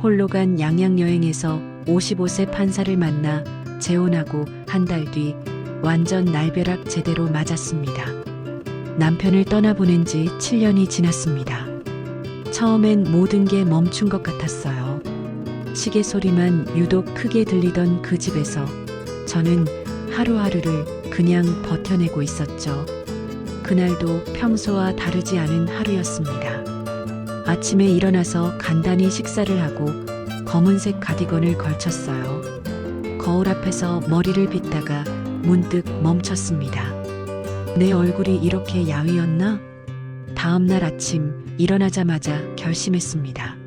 홀로 간 양양 여행에서 55세 판사를 만나 재혼하고 한 달 뒤 완전 날벼락 제대로 맞았습니다. 남편을 떠나보낸 지 7년이 지났습니다. 처음엔 모든 게 멈춘 것 같았어요. 시계 소리만 유독 크게 들리던 그 집에서 저는 하루하루를 그냥 버텨내고 있었죠. 그날도 평소와 다르지 않은 하루였습니다. 아침에 일어나서 간단히 식사를 하고 검은색 가디건을 걸쳤어요. 거울 앞에서 머리를 빗다가 문득 멈췄습니다. 내 얼굴이 이렇게 야위었나? 다음 날 아침 일어나자마자 결심했습니다.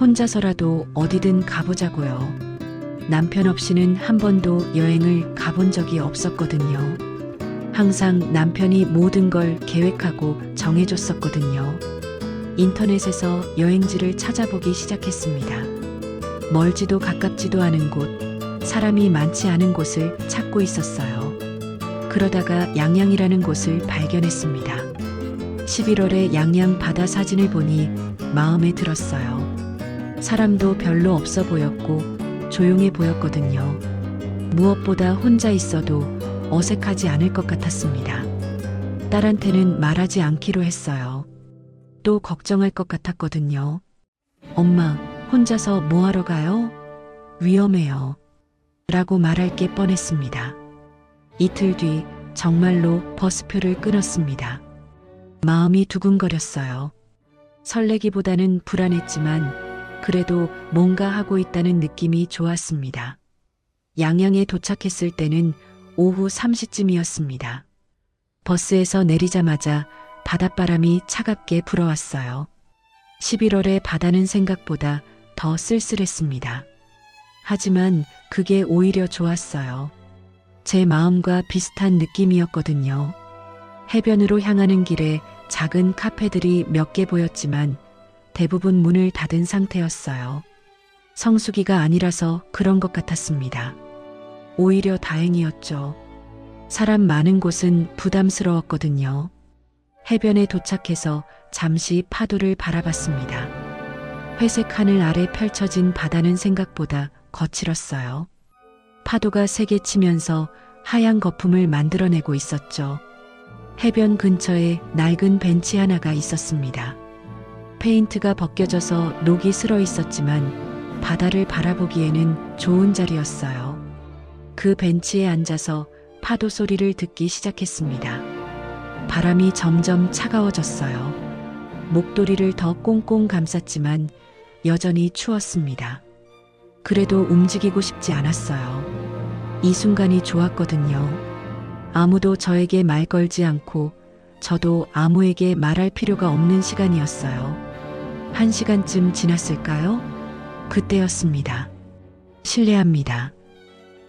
혼자서라도 어디든 가보자고요. 남편 없이는 한 번도 여행을 가본 적이 없었거든요. 항상 남편이 모든 걸 계획하고 정해줬었거든요. 인터넷에서 여행지를 찾아보기 시작했습니다. 멀지도 가깝지도 않은 곳, 사람이 많지 않은 곳을 찾고 있었어요. 그러다가 양양이라는 곳을 발견했습니다. 11월에 양양 바다 사진을 보니 마음에 들었어요. 사람도 별로 없어 보였고 조용해 보였거든요. 무엇보다 혼자 있어도 어색하지 않을 것 같았습니다. 딸한테는 말하지 않기로 했어요. 또 걱정할 것 같았거든요. 엄마, 혼자서 뭐하러 가요? 위험해요. 라고 말할 게 뻔했습니다. 이틀 뒤 정말로 버스표를 끊었습니다. 마음이 두근거렸어요. 설레기보다는 불안했지만 그래도 뭔가 하고 있다는 느낌이 좋았습니다. 양양에 도착했을 때는 오후 3시쯤이었습니다. 버스에서 내리자마자 바닷바람이 차갑게 불어왔어요. 11월의 바다는 생각보다 더 쓸쓸했습니다. 하지만 그게 오히려 좋았어요. 제 마음과 비슷한 느낌이었거든요. 해변으로 향하는 길에 작은 카페들이 몇 개 보였지만 대부분 문을 닫은 상태였어요. 성수기가 아니라서 그런 것 같았습니다. 오히려 다행이었죠. 사람 많은 곳은 부담스러웠거든요. 해변에 도착해서 잠시 파도를 바라봤습니다. 회색 하늘 아래 펼쳐진 바다는 생각보다 거칠었어요. 파도가 세게 치면서 하얀 거품을 만들어내고 있었죠. 해변 근처에 낡은 벤치 하나가 있었습니다. 페인트가 벗겨져서 녹이 슬어 있었지만 바다를 바라보기에는 좋은 자리였어요. 그 벤치에 앉아서 파도 소리를 듣기 시작했습니다. 바람이 점점 차가워졌어요. 목도리를 더 꽁꽁 감쌌지만 여전히 추웠습니다. 그래도 움직이고 싶지 않았어요. 이 순간이 좋았거든요. 아무도 저에게 말 걸지 않고 저도 아무에게 말할 필요가 없는 시간이었어요. 1시간쯤 지났을까요? 그때였습니다. 실례합니다.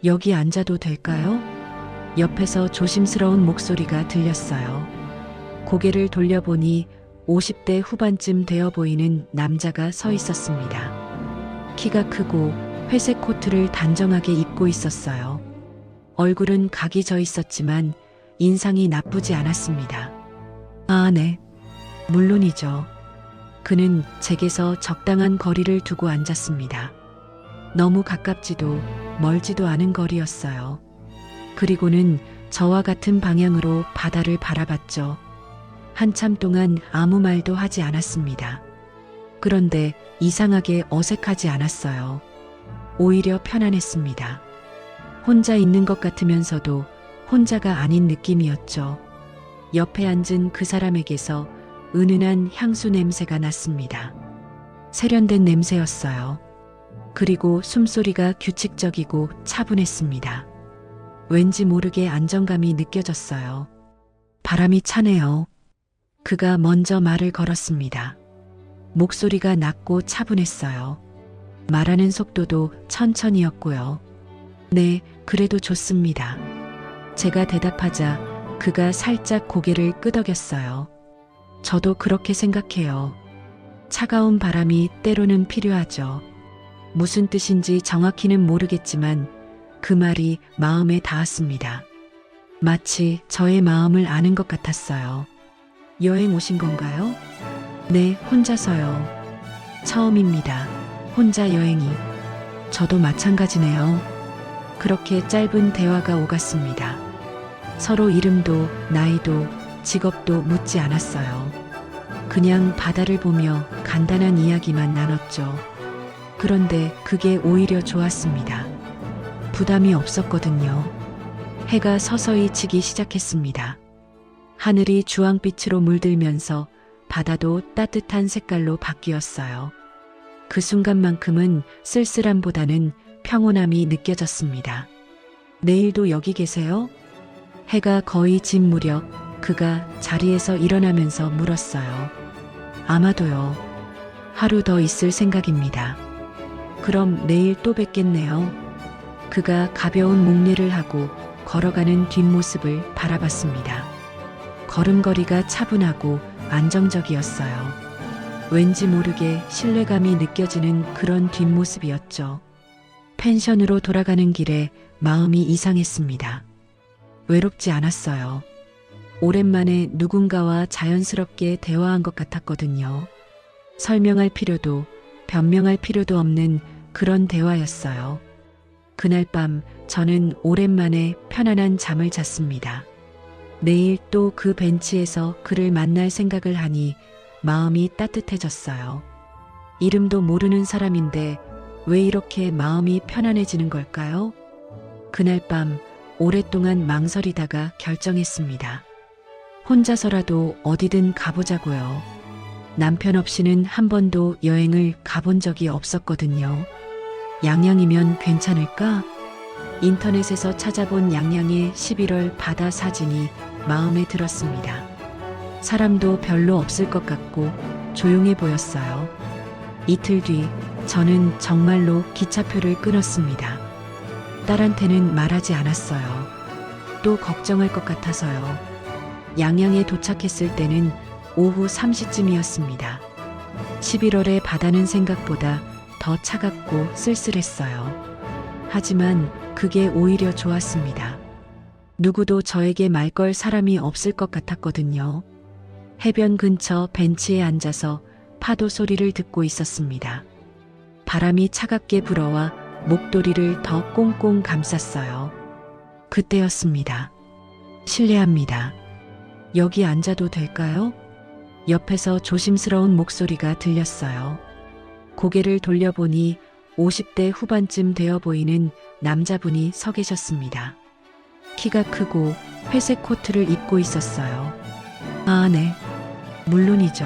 여기 앉아도 될까요? 옆에서 조심스러운 목소리가 들렸어요. 고개를 돌려보니 50대 후반쯤 되어 보이는 남자가 서 있었습니다. 키가 크고 회색 코트를 단정하게 입고 있었어요. 얼굴은 각이 져 있었지만 인상이 나쁘지 않았습니다. 아, 네. 물론이죠. 그는 제게서 적당한 거리를 두고 앉았습니다. 너무 가깝지도 멀지도 않은 거리였어요. 그리고는 저와 같은 방향으로 바다를 바라봤죠. 한참 동안 아무 말도 하지 않았습니다. 그런데 이상하게 어색하지 않았어요. 오히려 편안했습니다. 혼자 있는 것 같으면서도 혼자가 아닌 느낌이었죠. 옆에 앉은 그 사람에게서 은은한 향수 냄새가 났습니다. 세련된 냄새였어요. 그리고 숨소리가 규칙적이고 차분했습니다. 왠지 모르게 안정감이 느껴졌어요. 바람이 차네요. 그가 먼저 말을 걸었습니다. 목소리가 낮고 차분했어요. 말하는 속도도 천천히였고요. 네, 그래도 좋습니다. 제가 대답하자 그가 살짝 고개를 끄덕였어요. 저도 그렇게 생각해요. 차가운 바람이 때로는 필요하죠. 무슨 뜻인지 정확히는 모르겠지만 그 말이 마음에 닿았습니다. 마치 저의 마음을 아는 것 같았어요. 여행 오신 건가요? 네, 혼자서요. 처음입니다. 혼자 여행이. 저도 마찬가지네요. 그렇게 짧은 대화가 오갔습니다. 서로 이름도 나이도 직업도 묻지 않았어요. 그냥 바다를 보며 간단한 이야기만 나눴죠. 그런데 그게 오히려 좋았습니다. 부담이 없었거든요. 해가 서서히 지기 시작했습니다. 하늘이 주황빛으로 물들면서 바다도 따뜻한 색깔로 바뀌었어요. 그 순간만큼은 쓸쓸함보다는 평온함이 느껴졌습니다. 내일도 여기 계세요? 해가 거의 진 무렵 그가 자리에서 일어나면서 물었어요. 아마도요. 하루 더 있을 생각입니다. 그럼 내일 또 뵙겠네요. 그가 가벼운 목례를 하고 걸어가는 뒷모습을 바라봤습니다. 걸음걸이가 차분하고 안정적이었어요. 왠지 모르게 신뢰감이 느껴지는 그런 뒷모습이었죠. 펜션으로 돌아가는 길에 마음이 이상했습니다. 외롭지 않았어요. 오랜만에 누군가와 자연스럽게 대화한 것 같았거든요. 설명할 필요도 변명할 필요도 없는 그런 대화였어요. 그날 밤 저는 오랜만에 편안한 잠을 잤습니다. 내일 또 그 벤치에서 그를 만날 생각을 하니 마음이 따뜻해졌어요. 이름도 모르는 사람인데 왜 이렇게 마음이 편안해지는 걸까요? 그날 밤 오랫동안 망설이다가 결정했습니다. 혼자서라도 어디든 가보자고요. 남편 없이는 한 번도 여행을 가본 적이 없었거든요. 양양이면 괜찮을까? 인터넷에서 찾아본 양양의 11월 바다 사진이 마음에 들었습니다. 사람도 별로 없을 것 같고 조용해 보였어요. 이틀 뒤 저는 정말로 기차표를 끊었습니다. 딸한테는 말하지 않았어요. 또 걱정할 것 같아서요. 양양에 도착했을 때는 오후 3시쯤이었습니다. 11월의 바다는 생각보다 더 차갑고 쓸쓸했어요. 하지만 그게 오히려 좋았습니다. 누구도 저에게 말 걸 사람이 없을 것 같았거든요. 해변 근처 벤치에 앉아서 파도 소리를 듣고 있었습니다. 바람이 차갑게 불어와 목도리를 더 꽁꽁 감쌌어요. 그때였습니다. 실례합니다. 여기 앉아도 될까요? 옆에서 조심스러운 목소리가 들렸어요. 고개를 돌려보니 50대 후반쯤 되어 보이는 남자분이 서 계셨습니다. 키가 크고 회색 코트를 입고 있었어요. 아, 네. 물론이죠.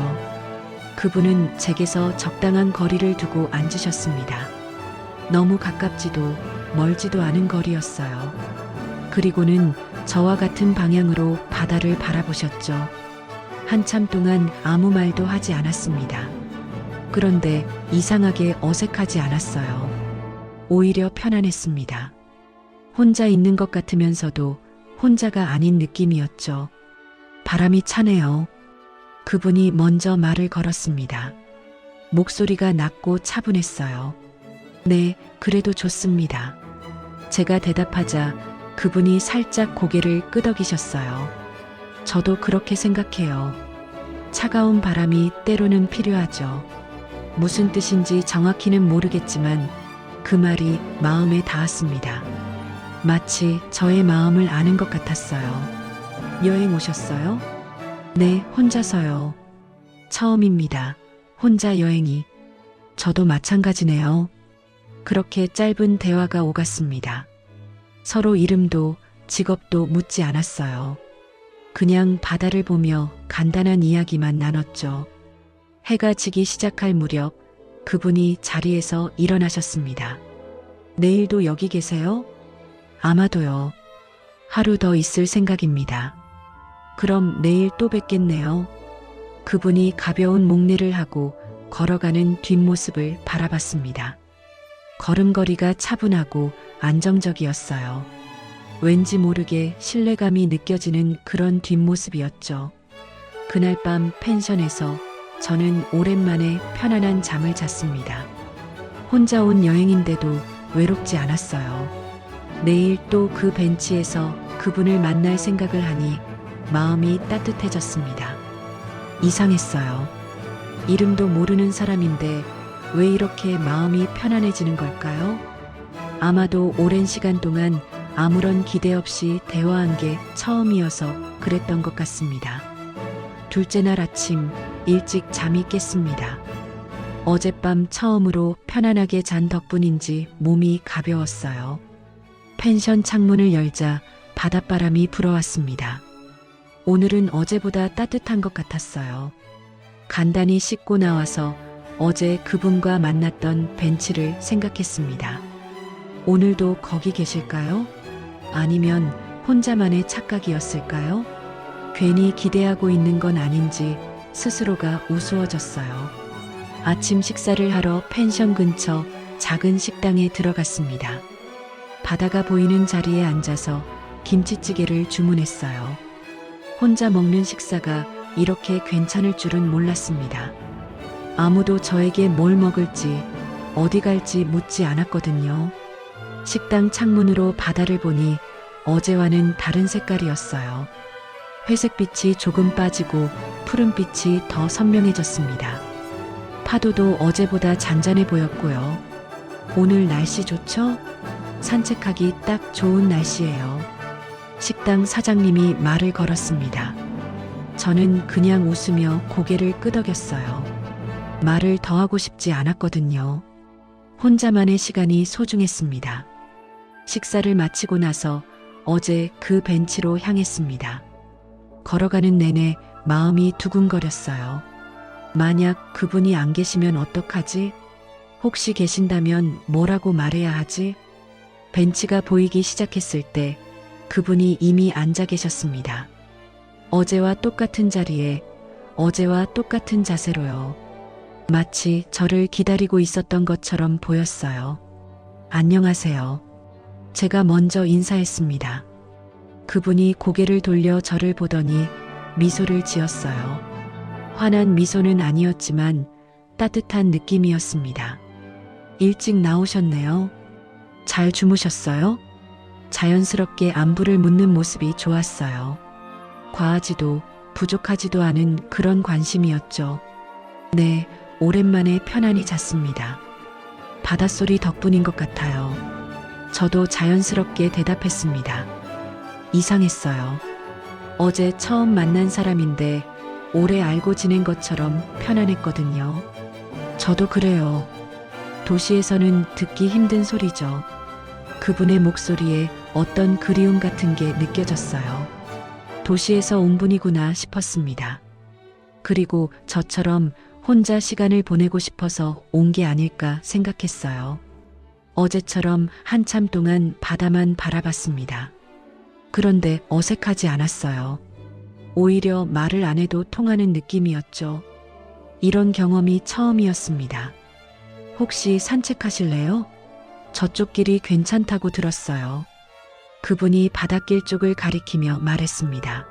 그분은 제게서 적당한 거리를 두고 앉으셨습니다. 너무 가깝지도 멀지도 않은 거리였어요. 그리고는 저와 같은 방향으로 바다를 바라보셨죠. 한참 동안 아무 말도 하지 않았습니다. 그런데 이상하게 어색하지 않았어요. 오히려 편안했습니다. 혼자 있는 것 같으면서도 혼자가 아닌 느낌이었죠. 바람이 차네요. 그분이 먼저 말을 걸었습니다. 목소리가 낮고 차분했어요. 네, 그래도 좋습니다. 제가 대답하자 그분이 살짝 고개를 끄덕이셨어요. 저도 그렇게 생각해요. 차가운 바람이 때로는 필요하죠. 무슨 뜻인지 정확히는 모르겠지만 그 말이 마음에 닿았습니다. 마치 저의 마음을 아는 것 같았어요. 여행 오셨어요? 네, 혼자서요. 처음입니다. 혼자 여행이. 저도 마찬가지네요. 그렇게 짧은 대화가 오갔습니다. 서로 이름도 직업도 묻지 않았어요. 그냥 바다를 보며 간단한 이야기만 나눴죠. 해가 지기 시작할 무렵 그분이 자리에서 일어나셨습니다. 내일도 여기 계세요? 아마도요. 하루 더 있을 생각입니다. 그럼 내일 또 뵙겠네요. 그분이 가벼운 목례를 하고 걸어가는 뒷모습을 바라봤습니다. 걸음걸이가 차분하고 안정적이었어요. 왠지 모르게 신뢰감이 느껴지는 그런 뒷모습이었죠. 그날 밤 펜션에서 저는 오랜만에 편안한 잠을 잤습니다. 혼자 온 여행인데도 외롭지 않았어요. 내일 또 그 벤치에서 그분을 만날 생각을 하니 마음이 따뜻해졌습니다. 이상했어요. 이름도 모르는 사람인데 왜 이렇게 마음이 편안해지는 걸까요? 아마도 오랜 시간 동안 아무런 기대 없이 대화한 게 처음이어서 그랬던 것 같습니다. 둘째 날 아침 일찍 잠이 깼습니다. 어젯밤 처음으로 편안하게 잔 덕분인지 몸이 가벼웠어요. 펜션 창문을 열자 바닷바람이 불어왔습니다. 오늘은 어제보다 따뜻한 것 같았어요. 간단히 씻고 나와서 어제 그분과 만났던 벤치를 생각했습니다. 오늘도 거기 계실까요? 아니면 혼자만의 착각이었을까요? 괜히 기대하고 있는 건 아닌지 스스로가 우스워졌어요. 아침 식사를 하러 펜션 근처 작은 식당에 들어갔습니다. 바다가 보이는 자리에 앉아서 김치찌개를 주문했어요. 혼자 먹는 식사가 이렇게 괜찮을 줄은 몰랐습니다. 아무도 저에게 뭘 먹을지 어디 갈지 묻지 않았거든요. 식당 창문으로 바다를 보니 어제와는 다른 색깔이었어요. 회색빛이 조금 빠지고 푸른빛이 더 선명해졌습니다. 파도도 어제보다 잔잔해 보였고요. 오늘 날씨 좋죠? 산책하기 딱 좋은 날씨예요. 식당 사장님이 말을 걸었습니다. 저는 그냥 웃으며 고개를 끄덕였어요. 말을 더 하고 싶지 않았거든요. 혼자만의 시간이 소중했습니다. 식사를 마치고 나서 어제 그 벤치로 향했습니다. 걸어가는 내내 마음이 두근거렸어요. 만약 그분이 안 계시면 어떡하지? 혹시 계신다면 뭐라고 말해야 하지? 벤치가 보이기 시작했을 때 그분이 이미 앉아 계셨습니다. 어제와 똑같은 자리에, 어제와 똑같은 자세로요. 마치 저를 기다리고 있었던 것처럼 보였어요. 안녕하세요. 제가 먼저 인사했습니다. 그분이 고개를 돌려 저를 보더니 미소를 지었어요. 환한 미소는 아니었지만 따뜻한 느낌이었습니다. 일찍 나오셨네요. 잘 주무셨어요? 자연스럽게 안부를 묻는 모습이 좋았어요. 과하지도 부족하지도 않은 그런 관심이었죠. 네, 오랜만에 편안히 잤습니다. 바닷소리 덕분인 것 같아요. 저도 자연스럽게 대답했습니다. 이상했어요. 어제 처음 만난 사람인데 오래 알고 지낸 것처럼 편안했거든요. 저도 그래요. 도시에서는 듣기 힘든 소리죠. 그분의 목소리에 어떤 그리움 같은 게 느껴졌어요. 도시에서 온 분이구나 싶었습니다. 그리고 저처럼 혼자 시간을 보내고 싶어서 온 게 아닐까 생각했어요. 어제처럼 한참 동안 바다만 바라봤습니다. 그런데 어색하지 않았어요. 오히려 말을 안 해도 통하는 느낌이었죠. 이런 경험이 처음이었습니다. 혹시 산책하실래요? 저쪽 길이 괜찮다고 들었어요. 그분이 바닷길 쪽을 가리키며 말했습니다.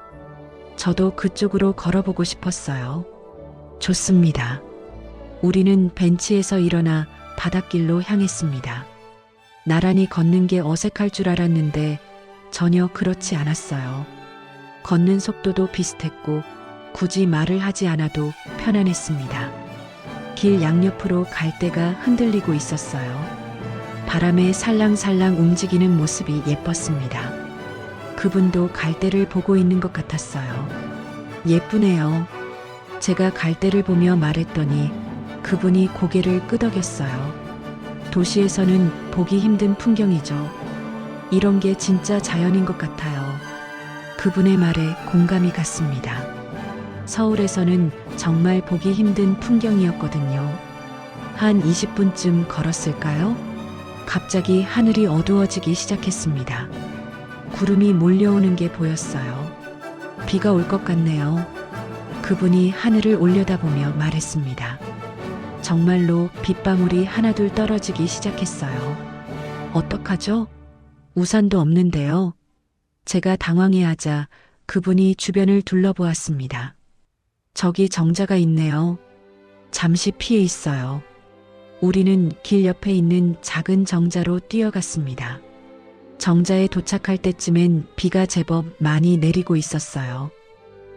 저도 그쪽으로 걸어보고 싶었어요. 좋습니다. 우리는 벤치에서 일어나 바닷길로 향했습니다. 나란히 걷는 게 어색할 줄 알았는데 전혀 그렇지 않았어요. 걷는 속도도 비슷했고 굳이 말을 하지 않아도 편안했습니다. 길 양옆으로 갈대가 흔들리고 있었어요. 바람에 살랑살랑 움직이는 모습이 예뻤습니다. 그분도 갈대를 보고 있는 것 같았어요. 예쁘네요. 제가 갈대를 보며 말했더니 그분이 고개를 끄덕였어요. 도시에서는 보기 힘든 풍경이죠. 이런 게 진짜 자연인 것 같아요. 그분의 말에 공감이 갔습니다. 서울에서는 정말 보기 힘든 풍경이었거든요. 한 20분쯤 걸었을까요? 갑자기 하늘이 어두워지기 시작했습니다. 구름이 몰려오는 게 보였어요. 비가 올 것 같네요. 그분이 하늘을 올려다보며 말했습니다. 정말로 빗방울이 하나둘 떨어지기 시작했어요. 어떡하죠? 우산도 없는데요. 제가 당황해하자 그분이 주변을 둘러보았습니다. 저기 정자가 있네요. 잠시 피해 있어요. 우리는 길 옆에 있는 작은 정자로 뛰어갔습니다. 정자에 도착할 때쯤엔 비가 제법 많이 내리고 있었어요.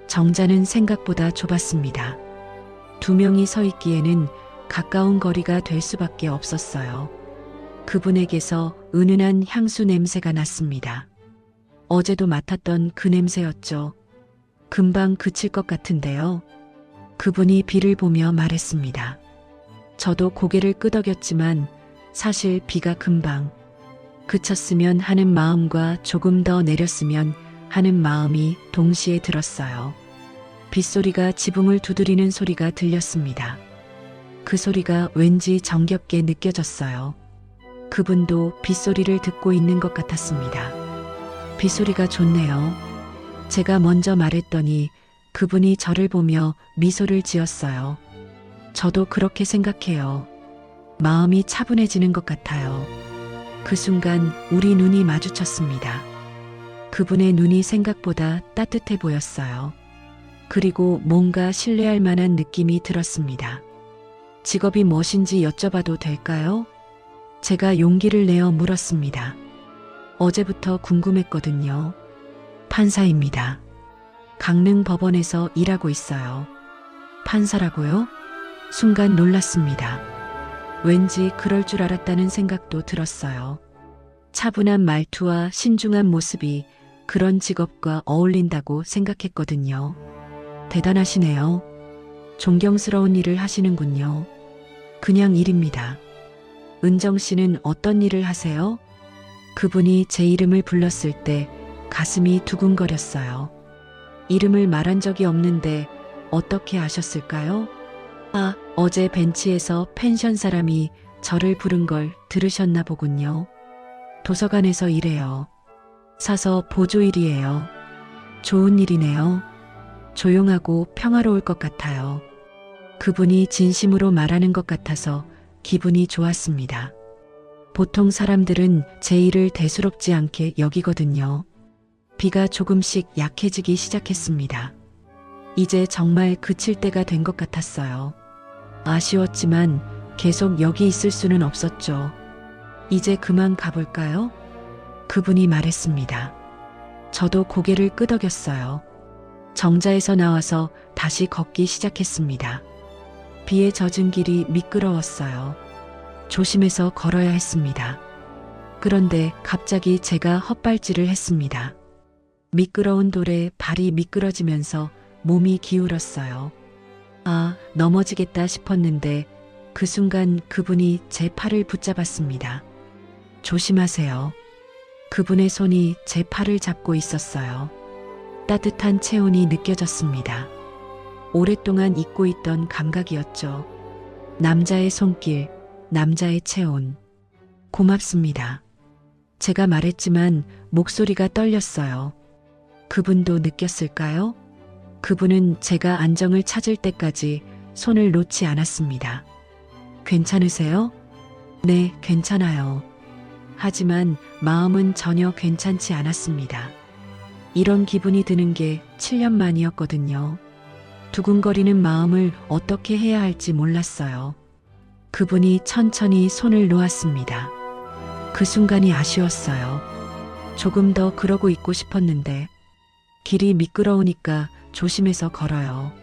정자는 생각보다 좁았습니다. 두 명이 서 있기에는 가까운 거리가 될 수밖에 없었어요. 그분에게서 은은한 향수 냄새가 났습니다. 어제도 맡았던 그 냄새였죠. 금방 그칠 것 같은데요. 그분이 비를 보며 말했습니다. 저도 고개를 끄덕였지만 사실 비가 금방 그쳤으면 하는 마음과 조금 더 내렸으면 하는 마음이 동시에 들었어요. 빗소리가 지붕을 두드리는 소리가 들렸습니다. 그 소리가 왠지 정겹게 느껴졌어요. 그분도 빗소리를 듣고 있는 것 같았습니다. 빗소리가 좋네요. 제가 먼저 말했더니 그분이 저를 보며 미소를 지었어요. 저도 그렇게 생각해요. 마음이 차분해지는 것 같아요. 그 순간 우리 눈이 마주쳤습니다. 그분의 눈이 생각보다 따뜻해 보였어요. 그리고 뭔가 신뢰할 만한 느낌이 들었습니다. 직업이 무엇인지 여쭤봐도 될까요? 제가 용기를 내어 물었습니다. 어제부터 궁금했거든요. 판사입니다. 강릉 법원에서 일하고 있어요. 판사라고요? 순간 놀랐습니다. 왠지 그럴 줄 알았다는 생각도 들었어요. 차분한 말투와 신중한 모습이 그런 직업과 어울린다고 생각했거든요. 대단하시네요. 존경스러운 일을 하시는군요. 그냥 일입니다. 은정 씨는 어떤 일을 하세요? 그분이 제 이름을 불렀을 때 가슴이 두근거렸어요. 이름을 말한 적이 없는데 어떻게 아셨을까요? 어제 벤치에서 펜션 사람이 저를 부른 걸 들으셨나 보군요. 도서관에서 일해요. 사서 보조일이에요. 좋은 일이네요. 조용하고 평화로울 것 같아요. 그분이 진심으로 말하는 것 같아서 기분이 좋았습니다. 보통 사람들은 제 일을 대수롭지 않게 여기거든요. 비가 조금씩 약해지기 시작했습니다. 이제 정말 그칠 때가 된 것 같았어요. 아쉬웠지만 계속 여기 있을 수는 없었죠. 이제 그만 가볼까요? 그분이 말했습니다. 저도 고개를 끄덕였어요. 정자에서 나와서 다시 걷기 시작했습니다. 비에 젖은 길이 미끄러웠어요. 조심해서 걸어야 했습니다. 그런데 갑자기 제가 헛발질을 했습니다. 미끄러운 돌에 발이 미끄러지면서 몸이 기울었어요. 넘어지겠다 싶었는데 그 순간 그분이 제 팔을 붙잡았습니다. 조심하세요. 그분의 손이 제 팔을 잡고 있었어요. 따뜻한 체온이 느껴졌습니다. 오랫동안 잊고 있던 감각이었죠. 남자의 손길, 남자의 체온. 고맙습니다. 제가 말했지만 목소리가 떨렸어요. 그분도 느꼈을까요? 그분은 제가 안정을 찾을 때까지 손을 놓지 않았습니다. 괜찮으세요? 네, 괜찮아요. 하지만 마음은 전혀 괜찮지 않았습니다. 이런 기분이 드는 게 7년 만이었거든요. 두근거리는 마음을 어떻게 해야 할지 몰랐어요. 그분이 천천히 손을 놓았습니다. 그 순간이 아쉬웠어요. 조금 더 그러고 있고 싶었는데 길이 미끄러우니까 조심해서 걸어요.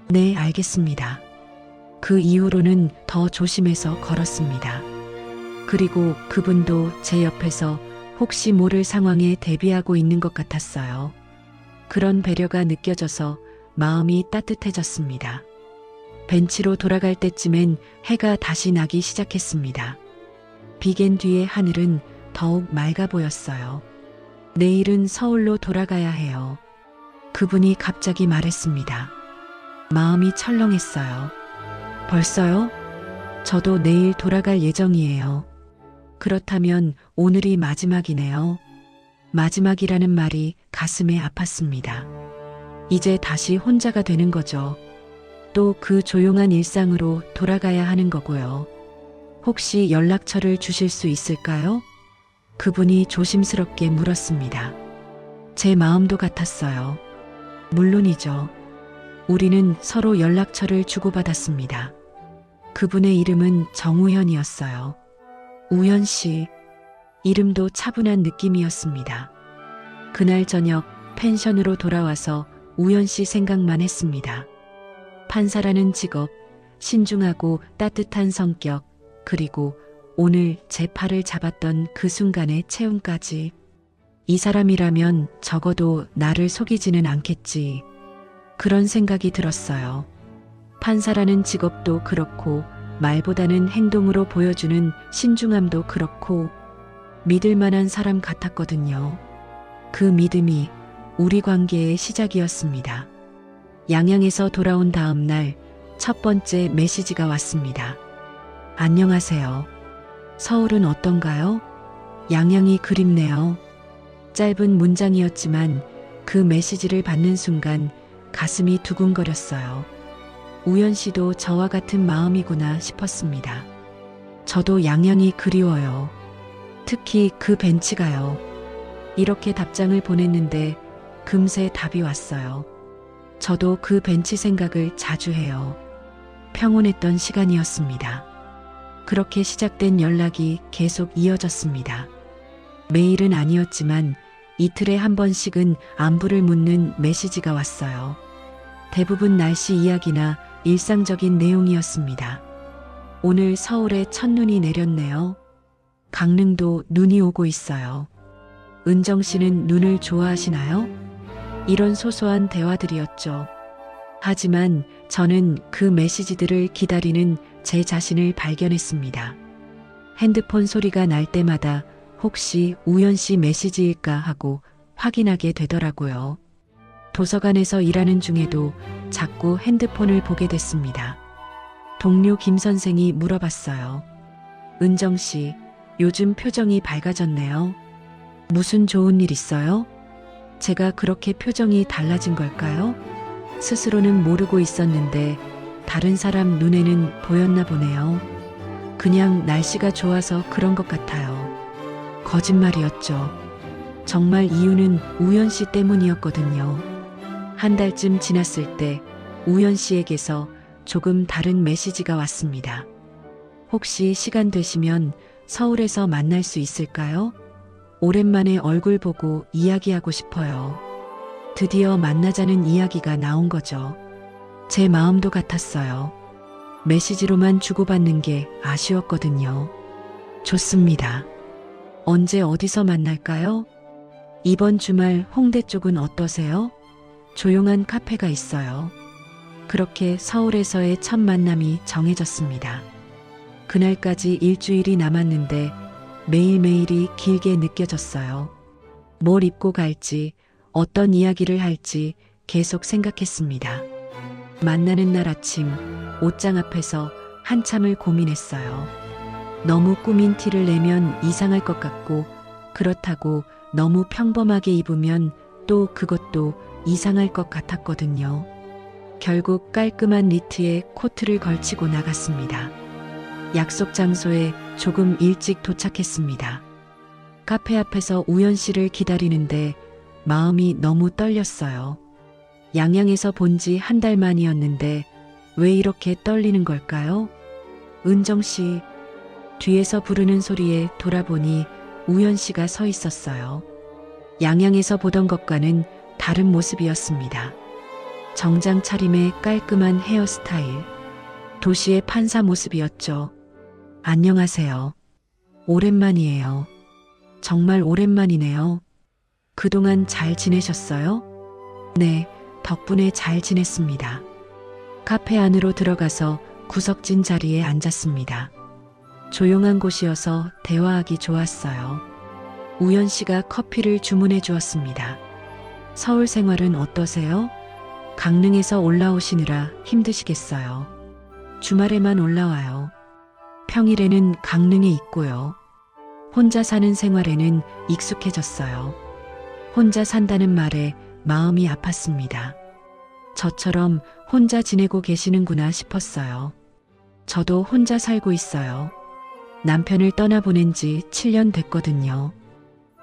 네, 알겠습니다. 그 이후로는 더 조심해서 걸었습니다. 그리고 그분도 제 옆에서 혹시 모를 상황에 대비하고 있는 것 같았어요. 그런 배려가 느껴져서 마음이 따뜻해졌습니다. 벤치로 돌아갈 때쯤엔 해가 다시 나기 시작했습니다. 비갠 뒤에 하늘은 더욱 맑아 보였어요. 내일은 서울로 돌아가야 해요. 그분이 갑자기 말했습니다. 마음이 철렁했어요. 벌써요? 저도 내일 돌아갈 예정이에요. 그렇다면 오늘이 마지막이네요. 마지막이라는 말이 가슴에 아팠습니다. 이제 다시 혼자가 되는 거죠. 또 그 조용한 일상으로 돌아가야 하는 거고요. 혹시 연락처를 주실 수 있을까요? 그분이 조심스럽게 물었습니다. 제 마음도 같았어요. 물론이죠. 우리는 서로 연락처를 주고받았습니다. 그분의 이름은 정우현이었어요. 우현 씨. 이름도 차분한 느낌이었습니다. 그날 저녁 펜션으로 돌아와서 우현 씨 생각만 했습니다. 판사라는 직업, 신중하고 따뜻한 성격, 그리고 오늘 제 팔을 잡았던 그 순간의 체온까지. 이 사람이라면 적어도 나를 속이지는 않겠지. 그런 생각이 들었어요. 판사라는 직업도 그렇고 말보다는 행동으로 보여주는 신중함도 그렇고 믿을 만한 사람 같았거든요. 그 믿음이 우리 관계의 시작이었습니다. 양양에서 돌아온 다음 날 첫 번째 메시지가 왔습니다. 안녕하세요. 서울은 어떤가요? 양양이 그립네요. 짧은 문장이었지만 그 메시지를 받는 순간 가슴이 두근거렸어요. 우연 씨도 저와 같은 마음이구나 싶었습니다. 저도 양양이 그리워요. 특히 그 벤치가요. 이렇게 답장을 보냈는데 금세 답이 왔어요. 저도 그 벤치 생각을 자주 해요. 평온했던 시간이었습니다. 그렇게 시작된 연락이 계속 이어졌습니다. 매일은 아니었지만 이틀에 한 번씩은 안부를 묻는 메시지가 왔어요. 대부분 날씨 이야기나 일상적인 내용이었습니다. 오늘 서울에 첫눈이 내렸네요. 강릉도 눈이 오고 있어요. 은정 씨는 눈을 좋아하시나요? 이런 소소한 대화들이었죠. 하지만 저는 그 메시지들을 기다리는 제 자신을 발견했습니다. 핸드폰 소리가 날 때마다 혹시 우연 씨 메시지일까 하고 확인하게 되더라고요. 도서관에서 일하는 중에도 자꾸 핸드폰을 보게 됐습니다. 동료 김 선생이 물어봤어요. 은정 씨, 요즘 표정이 밝아졌네요. 무슨 좋은 일 있어요? 제가 그렇게 표정이 달라진 걸까요? 스스로는 모르고 있었는데 다른 사람 눈에는 보였나 보네요. 그냥 날씨가 좋아서 그런 것 같아요. 거짓말이었죠. 정말 이유는 우연 씨 때문이었거든요. 한 달쯤 지났을 때 우연 씨에게서 조금 다른 메시지가 왔습니다. 혹시 시간 되시면 서울에서 만날 수 있을까요? 오랜만에 얼굴 보고 이야기하고 싶어요. 드디어 만나자는 이야기가 나온 거죠. 제 마음도 같았어요. 메시지로만 주고받는 게 아쉬웠거든요. 좋습니다. 언제 어디서 만날까요? 이번 주말 홍대 쪽은 어떠세요? 조용한 카페가 있어요. 그렇게 서울에서의 첫 만남이 정해졌습니다. 그날까지 일주일이 남았는데 매일매일이 길게 느껴졌어요. 뭘 입고 갈지, 어떤 이야기를 할지 계속 생각했습니다. 만나는 날 아침 옷장 앞에서 한참을 고민했어요. 너무 꾸민 티를 내면 이상할 것 같고 그렇다고 너무 평범하게 입으면 또 그것도 이상할 것 같았거든요. 결국 깔끔한 니트에 코트를 걸치고 나갔습니다. 약속 장소에 조금 일찍 도착했습니다. 카페 앞에서 우연 씨를 기다리는데 마음이 너무 떨렸어요. 양양에서 본 지 한 달 만이었는데 왜 이렇게 떨리는 걸까요? 은정 씨, 뒤에서 부르는 소리에 돌아보니 우연 씨가 서 있었어요. 양양에서 보던 것과는 다른 모습이었습니다. 정장 차림에 깔끔한 헤어스타일, 도시의 판사 모습이었죠. 안녕하세요. 오랜만이에요. 정말 오랜만이네요. 그동안 잘 지내셨어요? 네, 덕분에 잘 지냈습니다. 카페 안으로 들어가서 구석진 자리에 앉았습니다. 조용한 곳이어서 대화하기 좋았어요. 우연 씨가 커피를 주문해 주었습니다. 서울 생활은 어떠세요? 강릉에서 올라오시느라 힘드시겠어요. 주말에만 올라와요. 평일에는 강릉에 있고요. 혼자 사는 생활에는 익숙해졌어요. 혼자 산다는 말에 마음이 아팠습니다. 저처럼 혼자 지내고 계시는구나 싶었어요. 저도 혼자 살고 있어요. 남편을 떠나보낸 지 7년 됐거든요.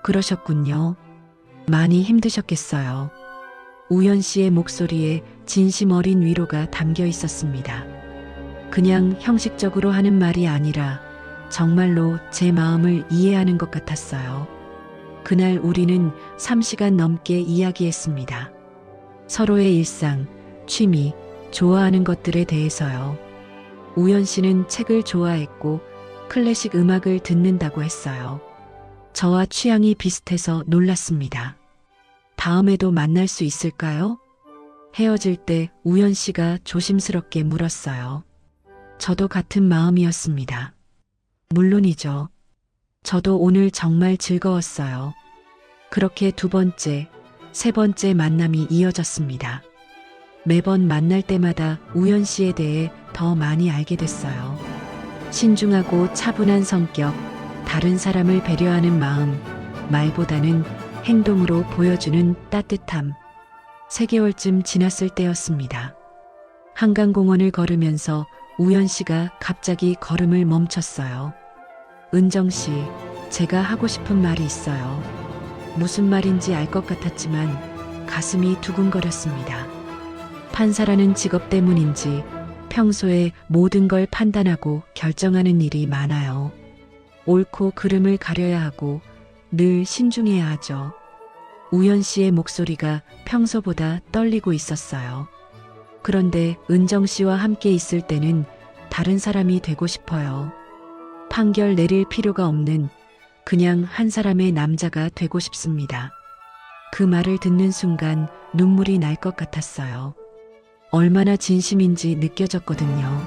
그러셨군요. 많이 힘드셨겠어요. 우연 씨의 목소리에 진심 어린 위로가 담겨 있었습니다. 그냥 형식적으로 하는 말이 아니라 정말로 제 마음을 이해하는 것 같았어요. 그날 우리는 3시간 넘게 이야기했습니다. 서로의 일상, 취미, 좋아하는 것들에 대해서요. 우연 씨는 책을 좋아했고 클래식 음악을 듣는다고 했어요. 저와 취향이 비슷해서 놀랐습니다. 다음에도 만날 수 있을까요? 헤어질 때 우연 씨가 조심스럽게 물었어요. 저도 같은 마음이었습니다. 물론이죠. 저도 오늘 정말 즐거웠어요. 그렇게 두 번째, 세 번째 만남이 이어졌습니다. 매번 만날 때마다 우연 씨에 대해 더 많이 알게 됐어요. 신중하고 차분한 성격, 다른 사람을 배려하는 마음, 말보다는 행동으로 보여주는 따뜻함. 3개월쯤 지났을 때였습니다. 한강공원을 걸으면서 우연 씨가 갑자기 걸음을 멈췄어요. 은정 씨, 제가 하고 싶은 말이 있어요. 무슨 말인지 알 것 같았지만 가슴이 두근거렸습니다. 판사라는 직업 때문인지 평소에 모든 걸 판단하고 결정하는 일이 많아요. 옳고 그름을 가려야 하고 늘 신중해야 하죠. 우연 씨의 목소리가 평소보다 떨리고 있었어요. 그런데 은정 씨와 함께 있을 때는 다른 사람이 되고 싶어요. 판결 내릴 필요가 없는 그냥 한 사람의 남자가 되고 싶습니다. 그 말을 듣는 순간 눈물이 날 것 같았어요. 얼마나 진심인지 느껴졌거든요.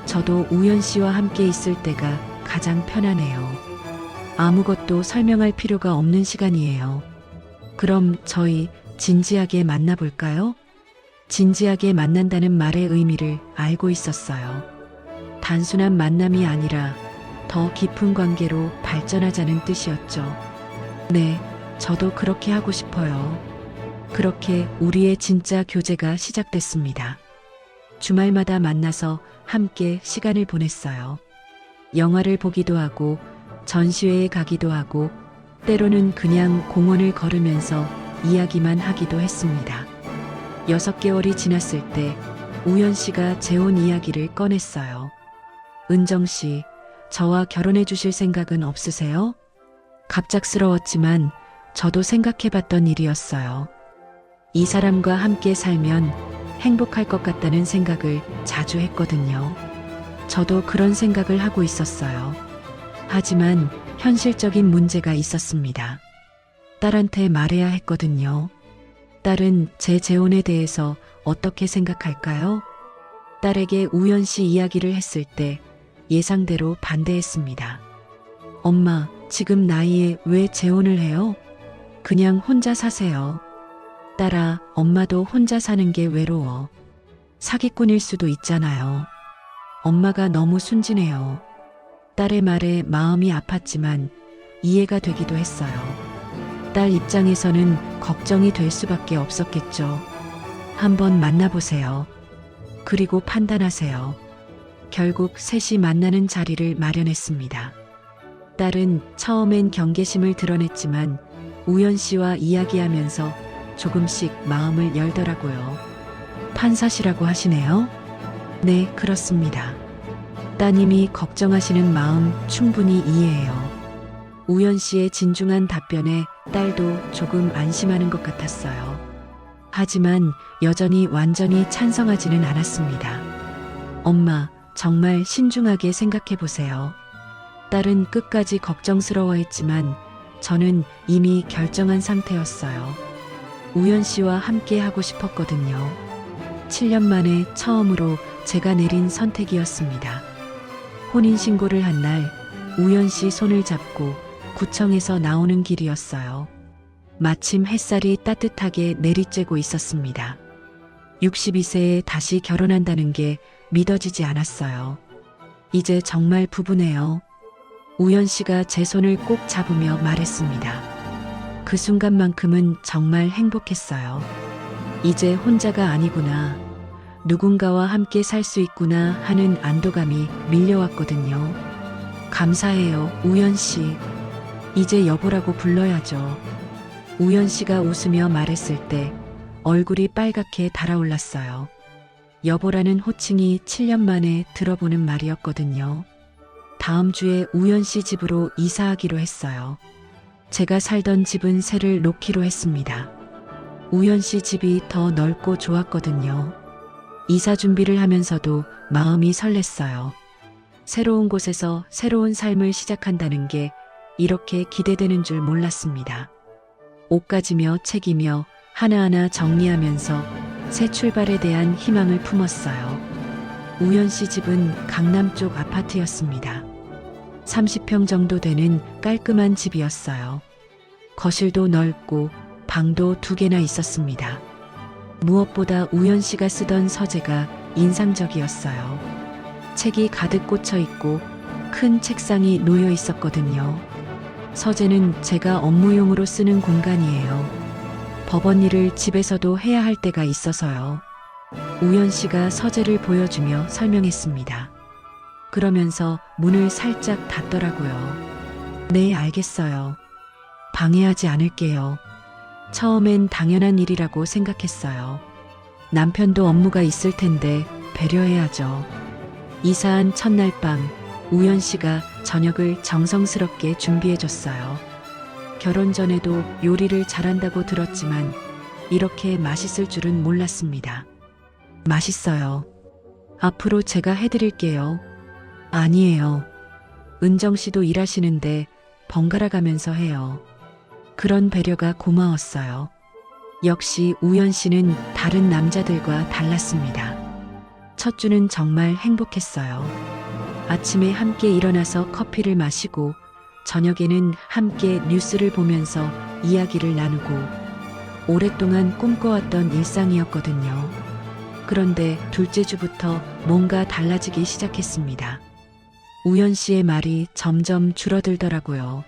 저도 우연 씨와 함께 있을 때가 가장 편하네요. 아무것도 설명할 필요가 없는 시간이에요. 그럼 저희 진지하게 만나볼까요? 진지하게 만난다는 말의 의미를 알고 있었어요. 단순한 만남이 아니라 더 깊은 관계로 발전하자는 뜻이었죠. 네, 저도 그렇게 하고 싶어요. 그렇게 우리의 진짜 교제가 시작됐습니다. 주말마다 만나서 함께 시간을 보냈어요. 영화를 보기도 하고 전시회에 가기도 하고 때로는 그냥 공원을 걸으면서 이야기만 하기도 했습니다. 6개월이 지났을 때 우연 씨가 재혼 이야기를 꺼냈어요. 은정 씨, 저와 결혼해 주실 생각은 없으세요? 갑작스러웠지만 저도 생각해봤던 일이었어요. 이 사람과 함께 살면 행복할 것 같다는 생각을 자주 했거든요. 저도 그런 생각을 하고 있었어요. 하지만 현실적인 문제가 있었습니다. 딸한테 말해야 했거든요. 딸은 제 재혼에 대해서 어떻게 생각할까요? 딸에게 우연 씨 이야기를 했을 때 예상대로 반대했습니다. 엄마, 지금 나이에 왜 재혼을 해요? 그냥 혼자 사세요. 딸아, 엄마도 혼자 사는 게 외로워. 사기꾼일 수도 있잖아요. 엄마가 너무 순진해요. 딸의 말에 마음이 아팠지만 이해가 되기도 했어요. 딸 입장에서는 걱정이 될 수밖에 없었겠죠. 한번 만나보세요. 그리고 판단하세요. 결국 셋이 만나는 자리를 마련했습니다. 딸은 처음엔 경계심을 드러냈지만 우연 씨와 이야기하면서 조금씩 마음을 열더라고요. 판사시라고 하시네요? 네, 그렇습니다. 따님이 걱정하시는 마음 충분히 이해해요. 우연 씨의 진중한 답변에 딸도 조금 안심하는 것 같았어요. 하지만 여전히 완전히 찬성하지는 않았습니다. 엄마, 정말 신중하게 생각해 보세요. 딸은 끝까지 걱정스러워했지만 저는 이미 결정한 상태였어요. 우연 씨와 함께 하고 싶었거든요. 7년 만에 처음으로 제가 내린 선택이었습니다. 혼인신고를 한 날 우연 씨 손을 잡고 구청에서 나오는 길이었어요. 마침 햇살이 따뜻하게 내리쬐고 있었습니다. 62세에 다시 결혼한다는 게 믿어지지 않았어요. 이제 정말 부부네요. 우연 씨가 제 손을 꼭 잡으며 말했습니다. 그 순간만큼은 정말 행복했어요. 이제 혼자가 아니구나. 누군가와 함께 살 수 있구나 하는 안도감이 밀려왔거든요. 감사해요, 우연 씨. 이제 여보라고 불러야죠. 우연 씨가 웃으며 말했을 때 얼굴이 빨갛게 달아올랐어요. 여보라는 호칭이 7년 만에 들어보는 말이었거든요. 다음 주에 우연 씨 집으로 이사하기로 했어요. 제가 살던 집은 새를 놓기로 했습니다. 우연 씨 집이 더 넓고 좋았거든요. 이사 준비를 하면서도 마음이 설렜어요. 새로운 곳에서 새로운 삶을 시작한다는 게 이렇게 기대되는 줄 몰랐습니다. 옷가지며 책이며 하나하나 정리하면서 새 출발에 대한 희망을 품었어요. 우연 씨 집은 강남 쪽 아파트였습니다. 30평 정도 되는 깔끔한 집이었어요. 거실도 넓고 방도 2개나 있었습니다. 무엇보다 우연 씨가 쓰던 서재가 인상적이었어요. 책이 가득 꽂혀 있고 큰 책상이 놓여 있었거든요. 서재는 제가 업무용으로 쓰는 공간이에요. 법원 일을 집에서도 해야 할 때가 있어서요. 우연 씨가 서재를 보여주며 설명했습니다. 그러면서 문을 살짝 닫더라고요. 네, 알겠어요. 방해하지 않을게요. 처음엔 당연한 일이라고 생각했어요. 남편도 업무가 있을 텐데 배려해야죠. 이사한 첫날 밤, 우연 씨가 저녁을 정성스럽게 준비해줬어요. 결혼 전에도 요리를 잘한다고 들었지만 이렇게 맛있을 줄은 몰랐습니다. 맛있어요. 앞으로 제가 해드릴게요. 아니에요. 은정 씨도 일하시는데 번갈아 가면서 해요. 그런 배려가 고마웠어요. 역시 우연 씨는 다른 남자들과 달랐습니다. 첫 주는 정말 행복했어요. 아침에 함께 일어나서 커피를 마시고 저녁에는 함께 뉴스를 보면서 이야기를 나누고 오랫동안 꿈꿔왔던 일상이었거든요. 그런데 둘째 주부터 뭔가 달라지기 시작했습니다. 우연 씨의 말이 점점 줄어들더라고요.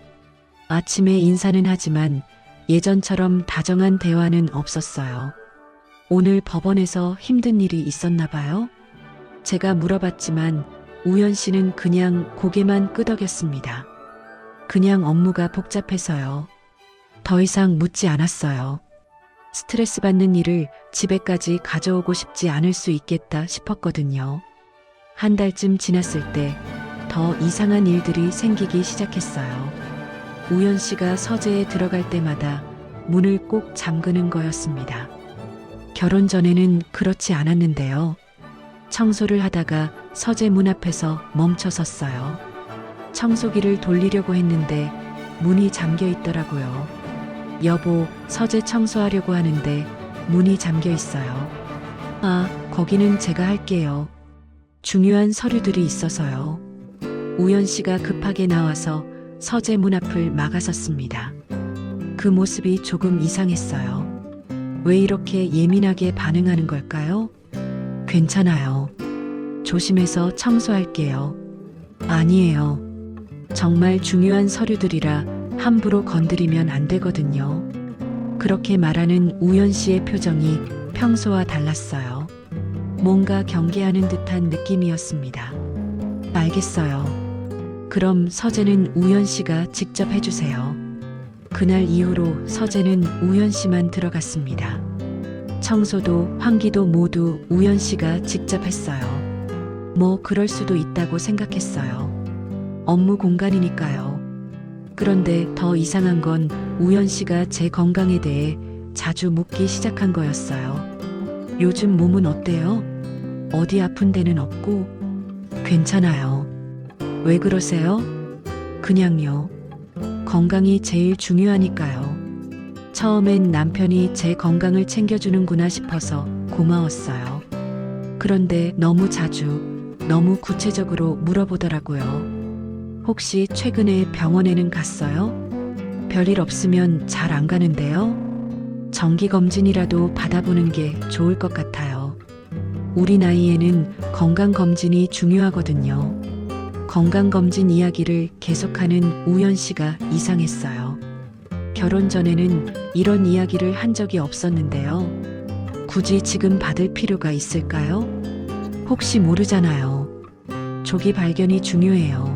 아침에 인사는 하지만 예전처럼 다정한 대화는 없었어요. 오늘 법원에서 힘든 일이 있었나 봐요? 제가 물어봤지만 우연 씨는 그냥 고개만 끄덕였습니다. 그냥 업무가 복잡해서요. 더 이상 묻지 않았어요. 스트레스 받는 일을 집에까지 가져오고 싶지 않을 수 있겠다 싶었거든요. 한 달쯤 지났을 때 더 이상한 일들이 생기기 시작했어요. 우연 씨가 서재에 들어갈 때마다 문을 꼭 잠그는 거였습니다. 결혼 전에는 그렇지 않았는데요. 청소를 하다가 서재 문 앞에서 멈춰 섰어요. 청소기를 돌리려고 했는데 문이 잠겨 있더라고요. 여보, 서재 청소하려고 하는데 문이 잠겨 있어요. 아, 거기는 제가 할게요. 중요한 서류들이 있어서요. 우연 씨가 급하게 나와서 서재 문 앞을 막아섰습니다. 그 모습이 조금 이상했어요. 왜 이렇게 예민하게 반응하는 걸까요? 괜찮아요. 조심해서 청소할게요. 아니에요. 정말 중요한 서류들이라 함부로 건드리면 안 되거든요. 그렇게 말하는 우연 씨의 표정이 평소와 달랐어요. 뭔가 경계하는 듯한 느낌이었습니다. 알겠어요. 그럼 서재는 우연 씨가 직접 해주세요. 그날 이후로 서재는 우연 씨만 들어갔습니다. 청소도 환기도 모두 우연 씨가 직접 했어요. 뭐 그럴 수도 있다고 생각했어요. 업무 공간이니까요. 그런데 더 이상한 건 우연 씨가 제 건강에 대해 자주 묻기 시작한 거였어요. 요즘 몸은 어때요? 어디 아픈 데는 없고? 괜찮아요. 왜 그러세요? 그냥요. 건강이 제일 중요하니까요. 처음엔 남편이 제 건강을 챙겨주는구나 싶어서 고마웠어요. 그런데 너무 자주, 너무 구체적으로 물어보더라고요. 혹시 최근에 병원에는 갔어요? 별일 없으면 잘 안 가는데요? 정기검진이라도 받아보는 게 좋을 것 같아요. 우리 나이에는 건강검진이 중요하거든요. 건강검진 이야기를 계속하는 우연 씨가 이상했어요. 결혼 전에는 이런 이야기를 한 적이 없었는데요. 굳이 지금 받을 필요가 있을까요? 혹시 모르잖아요. 조기 발견이 중요해요.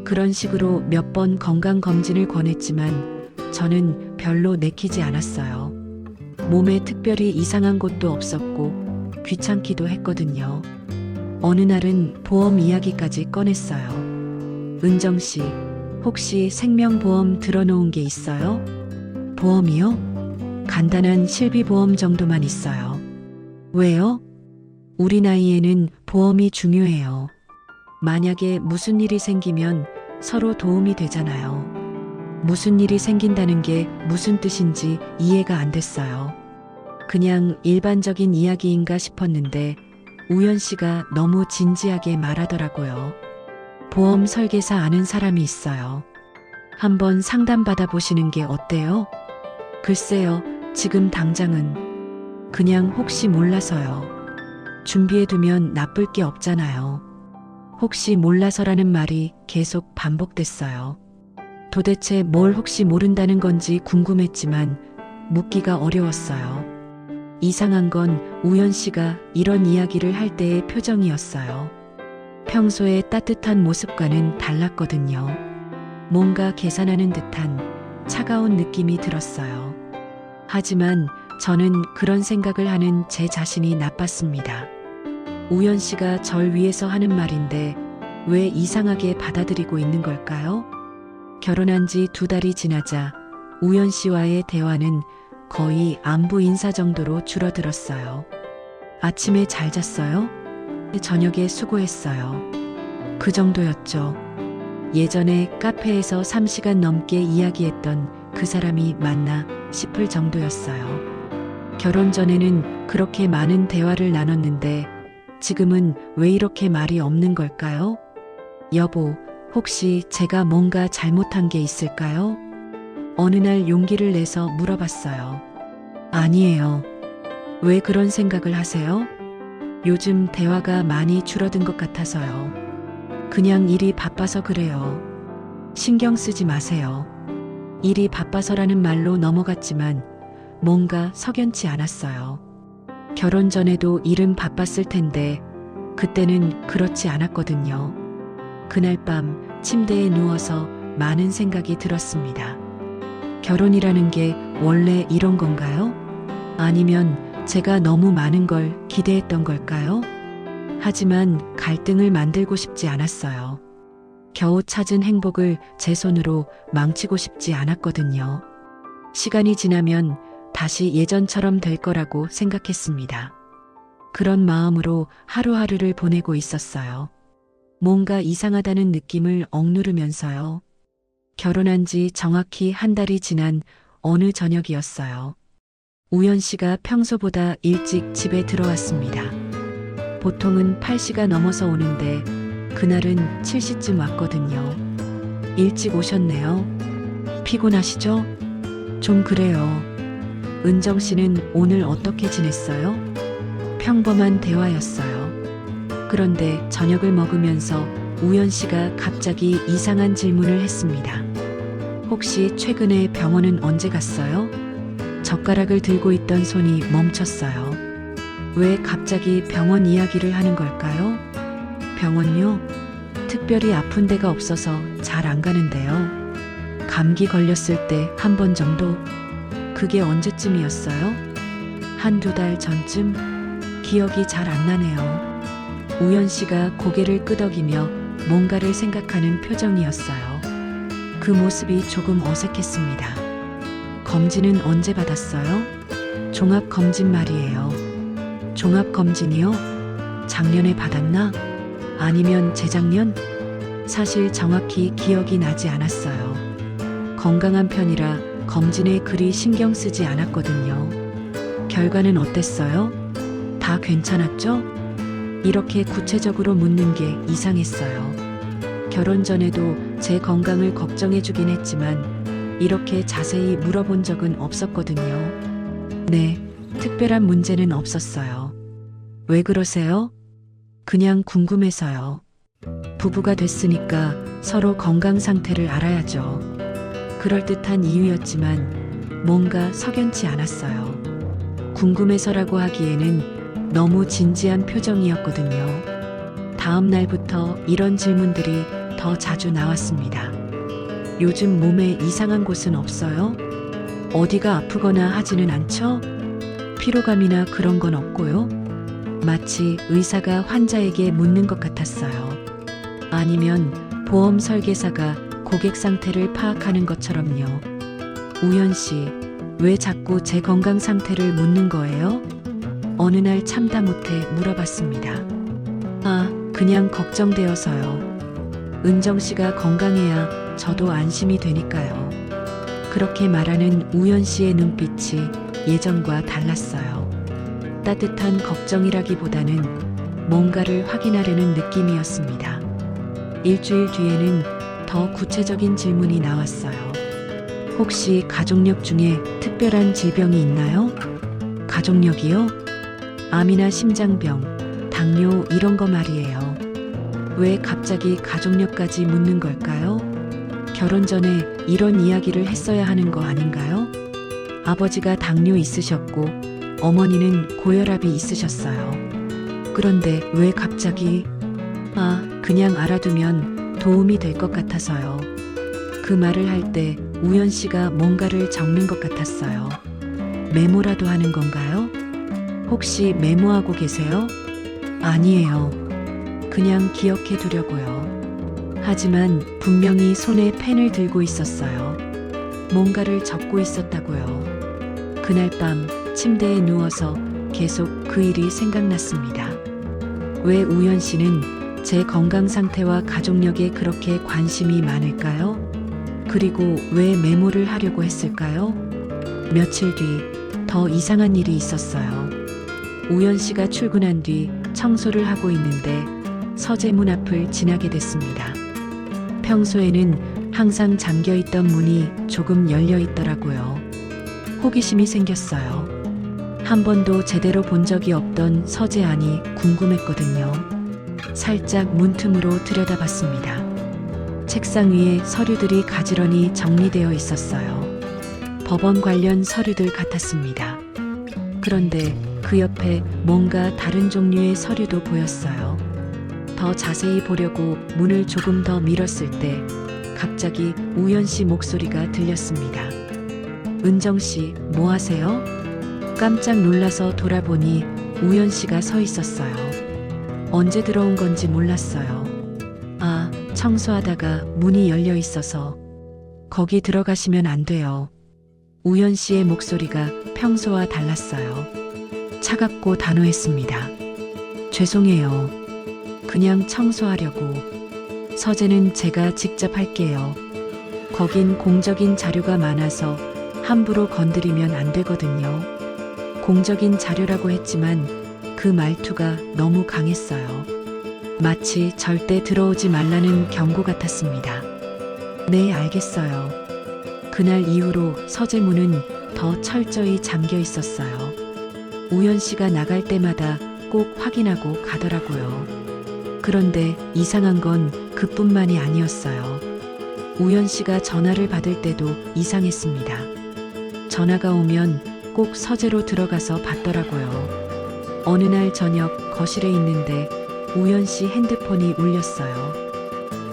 그런 식으로 몇 번 건강검진을 권했지만 저는 별로 내키지 않았어요. 몸에 특별히 이상한 곳도 없었고 귀찮기도 했거든요. 어느 날은 보험 이야기까지 꺼냈어요. 은정 씨, 혹시 생명보험 들어놓은 게 있어요? 보험이요? 간단한 실비보험 정도만 있어요. 왜요? 우리 나이에는 보험이 중요해요. 만약에 무슨 일이 생기면 서로 도움이 되잖아요. 무슨 일이 생긴다는 게 무슨 뜻인지 이해가 안 됐어요. 그냥 일반적인 이야기인가 싶었는데 우연 씨가 너무 진지하게 말하더라고요. 보험 설계사 아는 사람이 있어요. 한번 상담받아 보시는 게 어때요? 글쎄요, 지금 당장은 그냥 혹시 몰라서요. 준비해두면 나쁠 게 없잖아요. 혹시 몰라서라는 말이 계속 반복됐어요. 도대체 뭘 혹시 모른다는 건지 궁금했지만 묻기가 어려웠어요. 이상한 건 우연 씨가 이런 이야기를 할 때의 표정이었어요. 평소의 따뜻한 모습과는 달랐거든요. 뭔가 계산하는 듯한 차가운 느낌이 들었어요. 하지만 저는 그런 생각을 하는 제 자신이 나빴습니다. 우연 씨가 절 위해서 하는 말인데 왜 이상하게 받아들이고 있는 걸까요? 결혼한 지 2달이 지나자 우연 씨와의 대화는 거의 안부 인사 정도로 줄어들었어요. 아침에 잘 잤어요? 저녁에 수고했어요. 그 정도였죠. 예전에 카페에서 3시간 넘게 이야기했던 그 사람이 맞나 싶을 정도였어요. 결혼 전에는 그렇게 많은 대화를 나눴는데 지금은 왜 이렇게 말이 없는 걸까요? 여보, 혹시 제가 뭔가 잘못한 게 있을까요? 어느 날 용기를 내서 물어봤어요. 아니에요. 왜 그런 생각을 하세요? 요즘 대화가 많이 줄어든 것 같아서요. 그냥 일이 바빠서 그래요. 신경 쓰지 마세요. 일이 바빠서라는 말로 넘어갔지만 뭔가 석연치 않았어요. 결혼 전에도 일은 바빴을 텐데 그때는 그렇지 않았거든요. 그날 밤 침대에 누워서 많은 생각이 들었습니다. 결혼이라는 게 원래 이런 건가요? 아니면 제가 너무 많은 걸 기대했던 걸까요? 하지만 갈등을 만들고 싶지 않았어요. 겨우 찾은 행복을 제 손으로 망치고 싶지 않았거든요. 시간이 지나면 다시 예전처럼 될 거라고 생각했습니다. 그런 마음으로 하루하루를 보내고 있었어요. 뭔가 이상하다는 느낌을 억누르면서요. 결혼한 지 정확히 1달이 지난 어느 저녁이었어요. 우연 씨가 평소보다 일찍 집에 들어왔습니다. 보통은 8시가 넘어서 오는데 그날은 7시쯤 왔거든요. 일찍 오셨네요. 피곤하시죠? 좀 그래요. 은정 씨는 오늘 어떻게 지냈어요? 평범한 대화였어요. 그런데 저녁을 먹으면서 우연 씨가 갑자기 이상한 질문을 했습니다. 혹시 최근에 병원은 언제 갔어요? 젓가락을 들고 있던 손이 멈췄어요. 왜 갑자기 병원 이야기를 하는 걸까요? 병원요? 특별히 아픈 데가 없어서 잘 안 가는데요. 감기 걸렸을 때 1번 정도? 그게 언제쯤이었어요? 1~2달 전쯤? 기억이 잘 안 나네요. 우연 씨가 고개를 끄덕이며 뭔가를 생각하는 표정이었어요. 그 모습이 조금 어색했습니다. 검진은 언제 받았어요? 종합검진 말이에요. 종합검진이요? 작년에 받았나? 아니면 재작년? 사실 정확히 기억이 나지 않았어요. 건강한 편이라 검진에 그리 신경 쓰지 않았거든요. 결과는 어땠어요? 다 괜찮았죠? 이렇게 구체적으로 묻는 게 이상했어요. 결혼 전에도 제 건강을 걱정해주긴 했지만 이렇게 자세히 물어본 적은 없었거든요. 네, 특별한 문제는 없었어요. 왜 그러세요? 그냥 궁금해서요. 부부가 됐으니까 서로 건강 상태를 알아야죠. 그럴듯한 이유였지만 뭔가 석연치 않았어요. 궁금해서라고 하기에는 너무 진지한 표정이었거든요. 다음 날부터 이런 질문들이 더 자주 나왔습니다. 요즘 몸에 이상한 곳은 없어요? 어디가 아프거나 하지는 않죠? 피로감이나 그런 건 없고요. 마치 의사가 환자에게 묻는 것 같았어요. 아니면 보험 설계사가 고객 상태를 파악하는 것처럼요. 우연 씨, 왜 자꾸 제 건강 상태를 묻는 거예요? 어느 날 참다 못해 물어봤습니다. 아, 그냥 걱정되어서요. 은정 씨가 건강해야 저도 안심이 되니까요. 그렇게 말하는 우연 씨의 눈빛이 예전과 달랐어요. 따뜻한 걱정이라기보다는 뭔가를 확인하려는 느낌이었습니다. 일주일 뒤에는 더 구체적인 질문이 나왔어요. 혹시 가족력 중에 특별한 질병이 있나요? 가족력이요? 암이나 심장병, 당뇨 이런 거 말이에요. 왜 갑자기 가족력까지 묻는 걸까요? 결혼 전에 이런 이야기를 했어야 하는 거 아닌가요? 아버지가 당뇨 있으셨고 어머니는 고혈압이 있으셨어요. 그런데 왜 갑자기? 아, 그냥 알아두면 도움이 될 것 같아서요. 그 말을 할 때 우연 씨가 뭔가를 적는 것 같았어요. 메모라도 하는 건가요? 혹시 메모하고 계세요? 아니에요. 그냥 기억해 두려고요. 하지만 분명히 손에 펜을 들고 있었어요. 뭔가를 적고 있었다고요. 그날 밤 침대에 누워서 계속 그 일이 생각났습니다. 왜 우연 씨는 제 건강 상태와 가족력에 그렇게 관심이 많을까요? 그리고 왜 메모를 하려고 했을까요? 며칠 뒤 더 이상한 일이 있었어요. 우연 씨가 출근한 뒤 청소를 하고 있는데 서재문 앞을 지나게 됐습니다. 평소에는 항상 잠겨 있던 문이 조금 열려 있더라고요. 호기심이 생겼어요. 한 번도 제대로 본 적이 없던 서재 안이 궁금했거든요. 살짝 문틈으로 들여다봤습니다. 책상 위에 서류들이 가지런히 정리되어 있었어요. 법원 관련 서류들 같았습니다. 그런데 그 옆에 뭔가 다른 종류의 서류도 보였어요. 더 자세히 보려고 문을 조금 더 밀었을 때 갑자기 우연 씨 목소리가 들렸습니다. 은정 씨, 뭐 하세요? 깜짝 놀라서 돌아보니 우연 씨가 서 있었어요. 언제 들어온 건지 몰랐어요. 아, 청소하다가 문이 열려 있어서 거기 들어가시면 안 돼요. 우연 씨의 목소리가 평소와 달랐어요. 차갑고 단호했습니다. 죄송해요. 그냥 청소하려고. 서재는 제가 직접 할게요. 거긴 공적인 자료가 많아서 함부로 건드리면 안 되거든요. 공적인 자료라고 했지만 그 말투가 너무 강했어요. 마치 절대 들어오지 말라는 경고 같았습니다. 네, 알겠어요. 그날 이후로 서재문은 더 철저히 잠겨 있었어요. 우연 씨가 나갈 때마다 꼭 확인하고 가더라고요. 그런데 이상한 건 그뿐만이 아니었어요. 우연 씨가 전화를 받을 때도 이상했습니다. 전화가 오면 꼭 서재로 들어가서 받더라고요. 어느 날 저녁 거실에 있는데 우연 씨 핸드폰이 울렸어요.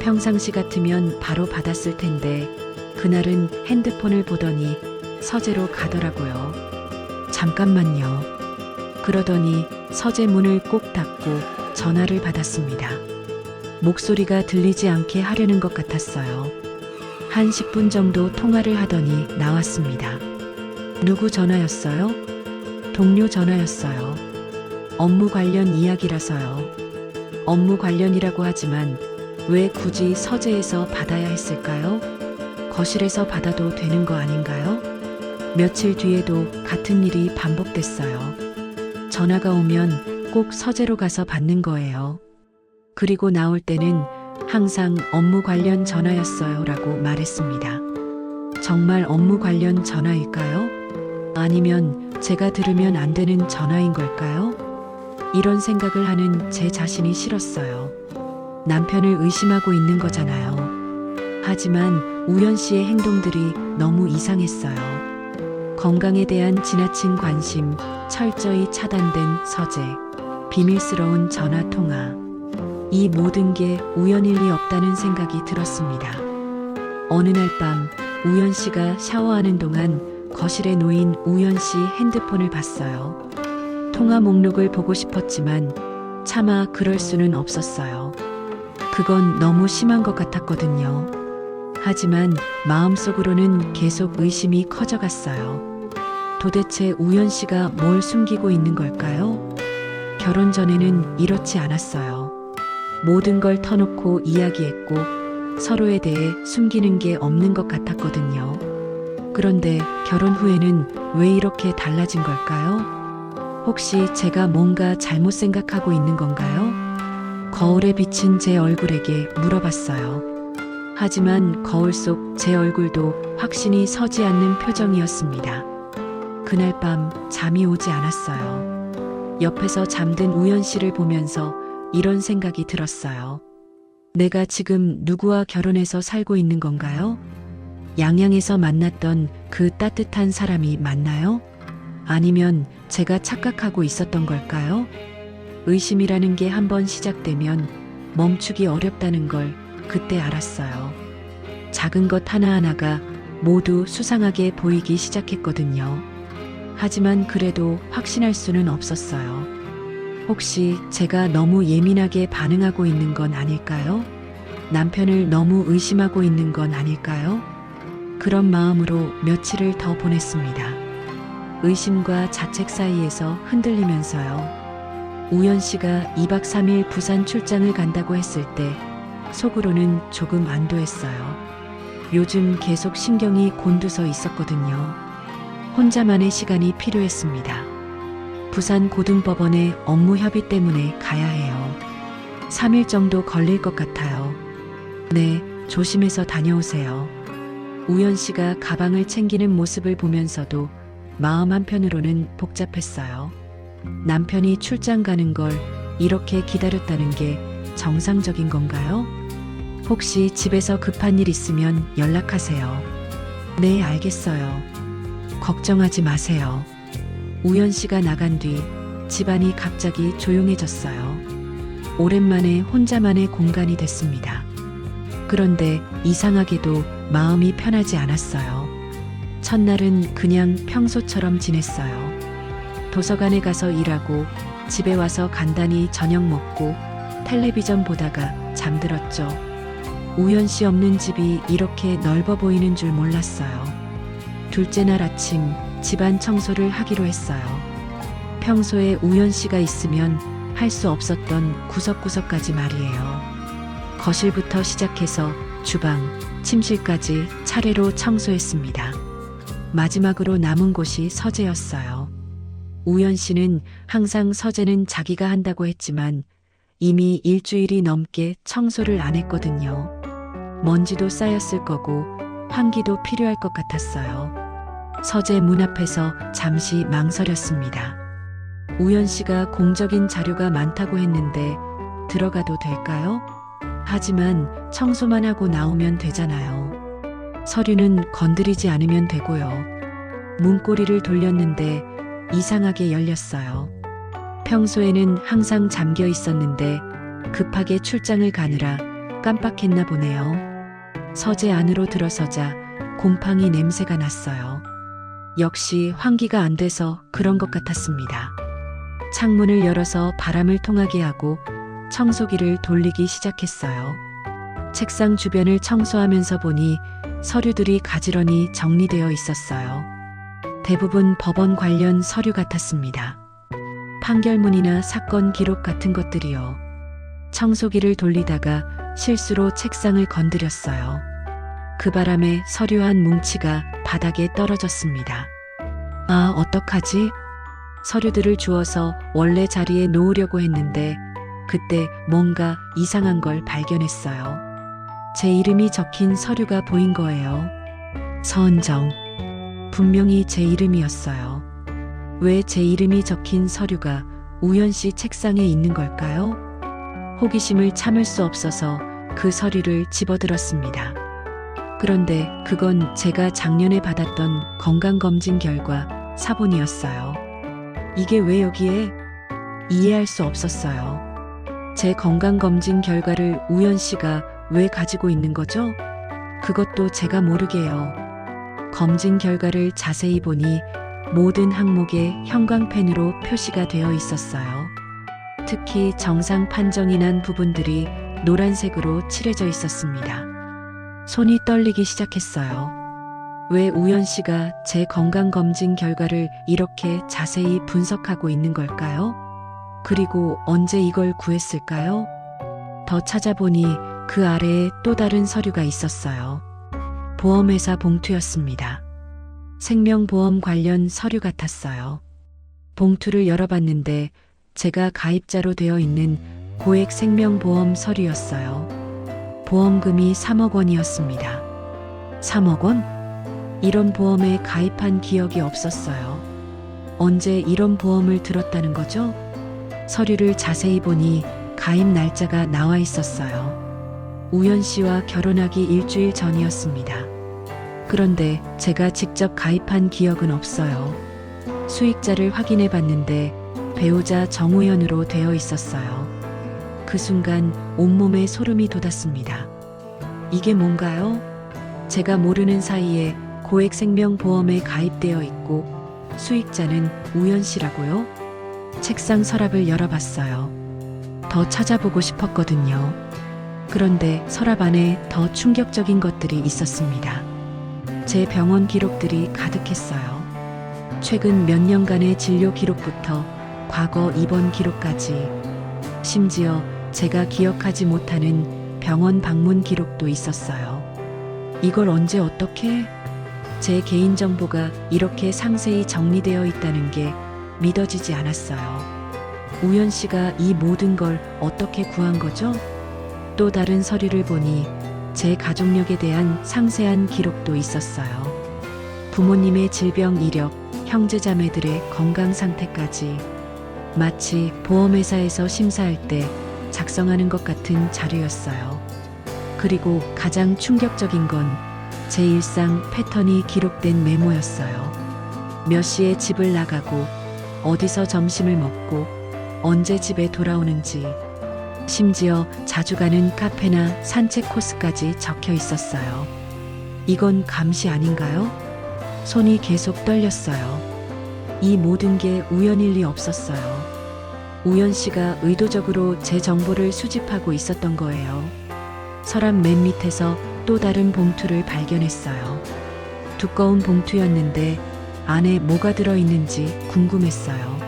평상시 같으면 바로 받았을 텐데 그날은 핸드폰을 보더니 서재로 가더라고요. 잠깐만요. 그러더니 서재 문을 꼭 닫고 전화를 받았습니다. 목소리가 들리지 않게 하려는 것 같았어요. 한 10분 정도 통화를 하더니 나왔습니다. 누구 전화였어요? 동료 전화였어요. 업무 관련 이야기라서요. 업무 관련이라고 하지만 왜 굳이 서재에서 받아야 했을까요? 거실에서 받아도 되는 거 아닌가요? 며칠 뒤에도 같은 일이 반복됐어요. 전화가 오면 꼭 서재로 가서 받는 거예요. 그리고 나올 때는 항상 업무 관련 전화였어요 라고 말했습니다. 정말 업무 관련 전화일까요? 아니면 제가 들으면 안 되는 전화인 걸까요? 이런 생각을 하는 제 자신이 싫었어요. 남편을 의심하고 있는 거잖아요. 하지만 우연 씨의 행동들이 너무 이상했어요. 건강에 대한 지나친 관심, 철저히 차단된 서재, 비밀스러운 전화 통화. 이 모든 게 우연일 리 없다는 생각이 들었습니다. 어느 날 밤 우연 씨가 샤워하는 동안 거실에 놓인 우연 씨 핸드폰을 봤어요. 통화 목록을 보고 싶었지만 차마 그럴 수는 없었어요. 그건 너무 심한 것 같았거든요. 하지만 마음속으로는 계속 의심이 커져갔어요. 도대체 우연 씨가 뭘 숨기고 있는 걸까요? 결혼 전에는 이렇지 않았어요. 모든 걸 터놓고 이야기했고 서로에 대해 숨기는 게 없는 것 같았거든요. 그런데 결혼 후에는 왜 이렇게 달라진 걸까요? 혹시 제가 뭔가 잘못 생각하고 있는 건가요? 거울에 비친 제 얼굴에게 물어봤어요. 하지만 거울 속 제 얼굴도 확신이 서지 않는 표정이었습니다. 그날 밤 잠이 오지 않았어요. 옆에서 잠든 우연 씨를 보면서 이런 생각이 들었어요. 내가 지금 누구와 결혼해서 살고 있는 건가요? 양양에서 만났던 그 따뜻한 사람이 맞나요? 아니면 제가 착각하고 있었던 걸까요? 의심이라는 게 한번 시작되면 멈추기 어렵다는 걸 그때 알았어요. 작은 것 하나하나가 모두 수상하게 보이기 시작했거든요. 하지만 그래도 확신할 수는 없었어요. 혹시 제가 너무 예민하게 반응하고 있는 건 아닐까요? 남편을 너무 의심하고 있는 건 아닐까요? 그런 마음으로 며칠을 더 보냈습니다. 의심과 자책 사이에서 흔들리면서요. 우연 씨가 2박 3일 부산 출장을 간다고 했을 때 속으로는 조금 안도했어요. 요즘 계속 신경이 곤두서 있었거든요. 혼자만의 시간이 필요했습니다. 부산 고등법원에 업무 협의 때문에 가야 해요. 3일 정도 걸릴 것 같아요. 네, 조심해서 다녀오세요. 우연 씨가 가방을 챙기는 모습을 보면서도 마음 한편으로는 복잡했어요. 남편이 출장 가는 걸 이렇게 기다렸다는 게 정상적인 건가요? 혹시 집에서 급한 일 있으면 연락하세요. 네, 알겠어요. 걱정하지 마세요. 우연 씨가 나간 뒤 집안이 갑자기 조용해졌어요. 오랜만에 혼자만의 공간이 됐습니다. 그런데 이상하게도 마음이 편하지 않았어요. 첫날은 그냥 평소처럼 지냈어요. 도서관에 가서 일하고 집에 와서 간단히 저녁 먹고 텔레비전 보다가 잠들었죠. 우연 씨 없는 집이 이렇게 넓어 보이는 줄 몰랐어요. 둘째 날 아침 집안 청소를 하기로 했어요. 평소에 우연 씨가 있으면 할 수 없었던 구석구석까지 말이에요. 거실부터 시작해서 주방, 침실까지 차례로 청소했습니다. 마지막으로 남은 곳이 서재였어요. 우연 씨는 항상 서재는 자기가 한다고 했지만 이미 일주일이 넘게 청소를 안 했거든요. 먼지도 쌓였을 거고 환기도 필요할 것 같았어요. 서재 문 앞에서 잠시 망설였습니다. 우연 씨가 공적인 자료가 많다고 했는데 들어가도 될까요? 하지만 청소만 하고 나오면 되잖아요. 서류는 건드리지 않으면 되고요. 문고리를 돌렸는데 이상하게 열렸어요. 평소에는 항상 잠겨 있었는데 급하게 출장을 가느라 깜빡했나 보네요. 서재 안으로 들어서자 곰팡이 냄새가 났어요. 역시 환기가 안 돼서 그런 것 같았습니다. 창문을 열어서 바람을 통하게 하고 청소기를 돌리기 시작했어요. 책상 주변을 청소하면서 보니 서류들이 가지런히 정리되어 있었어요. 대부분 법원 관련 서류 같았습니다. 판결문이나 사건 기록 같은 것들이요. 청소기를 돌리다가 실수로 책상을 건드렸어요. 그 바람에 서류 한 뭉치가 바닥에 떨어졌습니다. 아, 어떡하지? 서류들을 주워서 원래 자리에 놓으려고 했는데 그때 뭔가 이상한 걸 발견했어요. 제 이름이 적힌 서류가 보인 거예요. 서은정. 분명히 제 이름이었어요. 왜 제 이름이 적힌 서류가 우연 씨 책상에 있는 걸까요? 호기심을 참을 수 없어서 그 서류를 집어들었습니다. 그런데 그건 제가 작년에 받았던 건강검진 결과 사본이었어요. 이게 왜 여기에? 이해할 수 없었어요. 제 건강검진 결과를 우연 씨가 왜 가지고 있는 거죠? 그것도 제가 모르게요. 검진 결과를 자세히 보니 모든 항목에 형광펜으로 표시가 되어 있었어요. 특히 정상 판정이 난 부분들이 노란색으로 칠해져 있었습니다. 손이 떨리기 시작했어요. 왜 우연 씨가 제 건강검진 결과를 이렇게 자세히 분석하고 있는 걸까요? 그리고 언제 이걸 구했을까요? 더 찾아보니 그 아래에 또 다른 서류가 있었어요. 보험회사 봉투였습니다. 생명보험 관련 서류 같았어요. 봉투를 열어봤는데 제가 가입자로 되어 있는 고액 생명보험 서류였어요. 보험금이 3억 원이었습니다. 3억 원? 이런 보험에 가입한 기억이 없었어요. 언제 이런 보험을 들었다는 거죠? 서류를 자세히 보니 가입 날짜가 나와 있었어요. 우연 씨와 결혼하기 일주일 전이었습니다. 그런데 제가 직접 가입한 기억은 없어요. 수익자를 확인해 봤는데 배우자 정우현으로 되어 있었어요. 그 순간 온몸에 소름이 돋았습니다. 이게 뭔가요? 제가 모르는 사이에 고액 생명보험에 가입되어 있고 수익자는 우연 씨라고요? 책상 서랍을 열어봤어요. 더 찾아보고 싶었거든요. 그런데 서랍 안에 더 충격적인 것들이 있었습니다. 제 병원 기록들이 가득했어요. 최근 몇 년간의 진료 기록부터 과거 입원 기록까지, 심지어 제가 기억하지 못하는 병원 방문 기록도 있었어요. 이걸 언제 어떻게? 제 개인정보가 이렇게 상세히 정리되어 있다는 게 믿어지지 않았어요. 우연 씨가 이 모든 걸 어떻게 구한 거죠? 또 다른 서류를 보니 제 가족력에 대한 상세한 기록도 있었어요. 부모님의 질병 이력, 형제자매들의 건강 상태까지, 마치 보험회사에서 심사할 때 작성하는 것 같은 자료였어요. 그리고 가장 충격적인 건 제 일상 패턴이 기록된 메모였어요. 몇 시에 집을 나가고 어디서 점심을 먹고 언제 집에 돌아오는지, 심지어 자주 가는 카페나 산책 코스까지 적혀 있었어요. 이건 감시 아닌가요? 손이 계속 떨렸어요. 이 모든 게 우연일 리 없었어요. 우연 씨가 의도적으로 제 정보를 수집하고 있었던 거예요. 서랍 맨 밑에서 또 다른 봉투를 발견했어요. 두꺼운 봉투였는데 안에 뭐가 들어있는지 궁금했어요.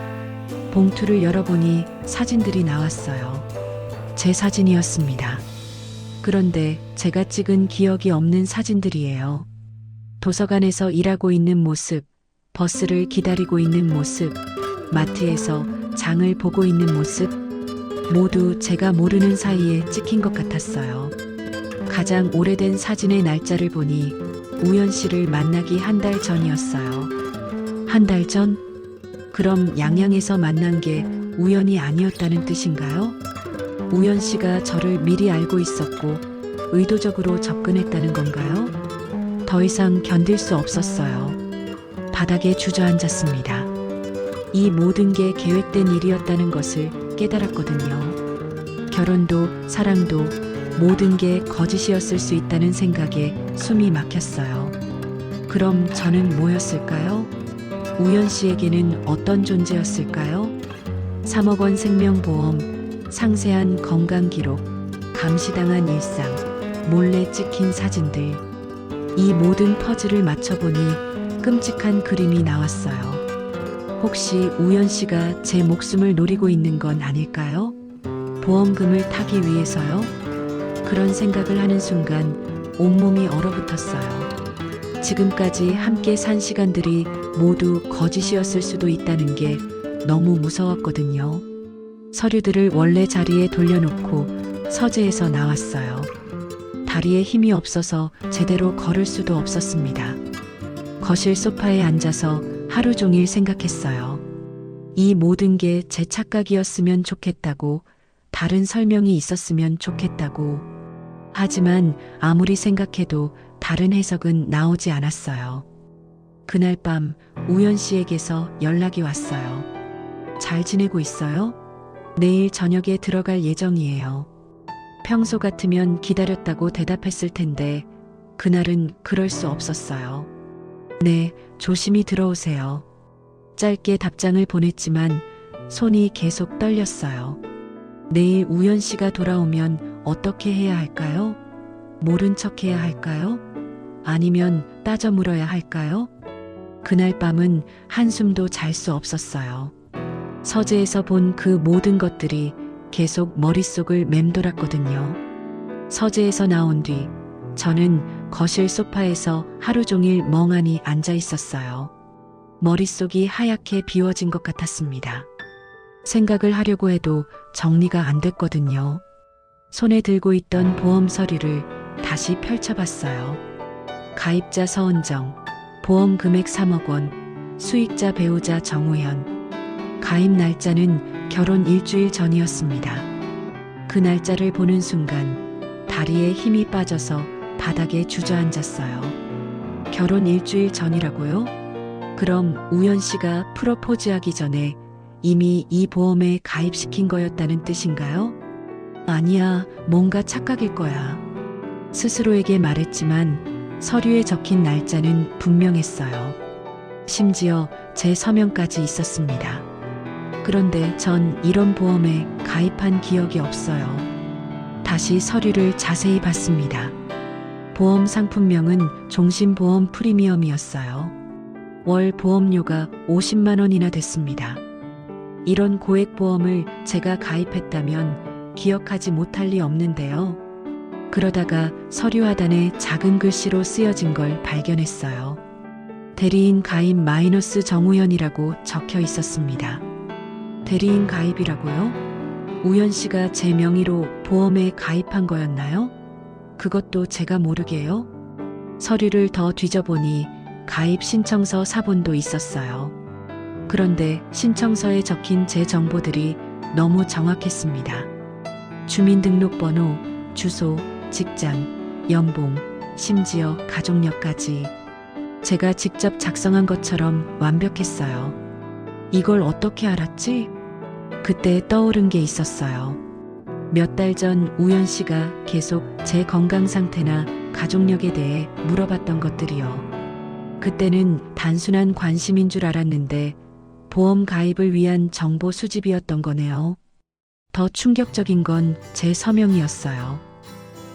봉투를 열어보니 사진들이 나왔어요. 제 사진이었습니다. 그런데 제가 찍은 기억이 없는 사진들이에요. 도서관에서 일하고 있는 모습, 버스를 기다리고 있는 모습, 마트에서 장을 보고 있는 모습, 모두 제가 모르는 사이에 찍힌 것 같았어요. 가장 오래된 사진의 날짜를 보니 우연 씨를 만나기 한 달 전이었어요. 한 달 전? 그럼 양양에서 만난 게 우연이 아니었다는 뜻인가요? 우연 씨가 저를 미리 알고 있었고 의도적으로 접근했다는 건가요? 더 이상 견딜 수 없었어요. 바닥에 주저앉았습니다. 이 모든 게 계획된 일이었다는 것을 깨달았거든요. 결혼도 사랑도 모든 게 거짓이었을 수 있다는 생각에 숨이 막혔어요. 그럼 저는 뭐였을까요? 우연 씨에게는 어떤 존재였을까요? 3억 원 생명보험, 상세한 건강 기록, 감시당한 일상, 몰래 찍힌 사진들. 이 모든 퍼즐을 맞춰보니 끔찍한 그림이 나왔어요. 혹시 우연 씨가 제 목숨을 노리고 있는 건 아닐까요? 보험금을 타기 위해서요? 그런 생각을 하는 순간 온몸이 얼어붙었어요. 지금까지 함께 산 시간들이 모두 거짓이었을 수도 있다는 게 너무 무서웠거든요. 서류들을 원래 자리에 돌려놓고 서재에서 나왔어요. 다리에 힘이 없어서 제대로 걸을 수도 없었습니다. 거실 소파에 앉아서 하루 종일 생각했어요. 이 모든 게 제 착각이었으면 좋겠다고, 다른 설명이 있었으면 좋겠다고. 하지만 아무리 생각해도 다른 해석은 나오지 않았어요. 그날 밤 우연 씨에게서 연락이 왔어요. 잘 지내고 있어요? 내일 저녁에 들어갈 예정이에요. 평소 같으면 기다렸다고 대답했을 텐데 그날은 그럴 수 없었어요. 네, 조심히 들어오세요. 짧게 답장을 보냈지만 손이 계속 떨렸어요. 내일 우연 씨가 돌아오면 어떻게 해야 할까요? 모른 척 해야 할까요? 아니면 따져 물어야 할까요? 그날 밤은 한숨도 잘 수 없었어요. 서재에서 본 그 모든 것들이 계속 머릿속을 맴돌았거든요. 서재에서 나온 뒤 저는 거실 소파에서 하루 종일 멍하니 앉아 있었어요. 머릿속이 하얗게 비워진 것 같았습니다. 생각을 하려고 해도 정리가 안 됐거든요. 손에 들고 있던 보험 서류를 다시 펼쳐봤어요. 가입자 서은정, 보험 금액 3억 원, 수익자 배우자 정우현. 가입 날짜는 결혼 일주일 전이었습니다. 그 날짜를 보는 순간 다리에 힘이 빠져서 바닥에 주저앉았어요. 결혼 일주일 전이라고요? 그럼 우연 씨가 프로포즈하기 전에 이미 이 보험에 가입시킨 거였다는 뜻인가요? 아니야, 뭔가 착각일 거야. 스스로에게 말했지만 서류에 적힌 날짜는 분명했어요. 심지어 제 서명까지 있었습니다. 그런데 전 이런 보험에 가입한 기억이 없어요. 다시 서류를 자세히 봤습니다. 보험 상품명은 종신보험 프리미엄이었어요. 월 보험료가 50만 원이나 됐습니다. 이런 고액 보험을 제가 가입했다면 기억하지 못할 리 없는데요. 그러다가 서류 하단에 작은 글씨로 쓰여진 걸 발견했어요. 대리인 가입 마이너스 정우현이라고 적혀 있었습니다. 대리인 가입이라고요? 우현 씨가 제 명의로 보험에 가입한 거였나요? 그것도 제가 모르게요? 서류를 더 뒤져보니 가입 신청서 사본도 있었어요. 그런데 신청서에 적힌 제 정보들이 너무 정확했습니다. 주민등록번호, 주소, 직장, 연봉, 심지어 가족력까지 제가 직접 작성한 것처럼 완벽했어요. 이걸 어떻게 알았지? 그때 떠오른 게 있었어요. 몇 달 전 우연 씨가 계속 제 건강 상태나 가족력에 대해 물어봤던 것들이요. 그때는 단순한 관심인 줄 알았는데 보험 가입을 위한 정보 수집이었던 거네요. 더 충격적인 건 제 서명이었어요.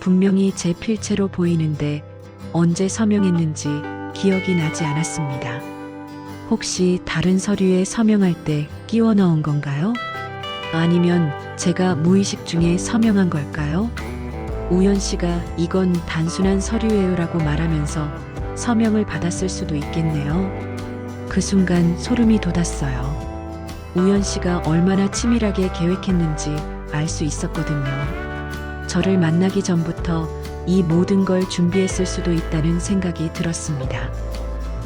분명히 제 필체로 보이는데 언제 서명했는지 기억이 나지 않았습니다. 혹시 다른 서류에 서명할 때 끼워 넣은 건가요? 아니면 제가 무의식 중에 서명한 걸까요? 우연 씨가 이건 단순한 서류예요라고 말하면서 서명을 받았을 수도 있겠네요. 그 순간 소름이 돋았어요. 우연 씨가 얼마나 치밀하게 계획했는지 알 수 있었거든요. 저를 만나기 전부터 이 모든 걸 준비했을 수도 있다는 생각이 들었습니다.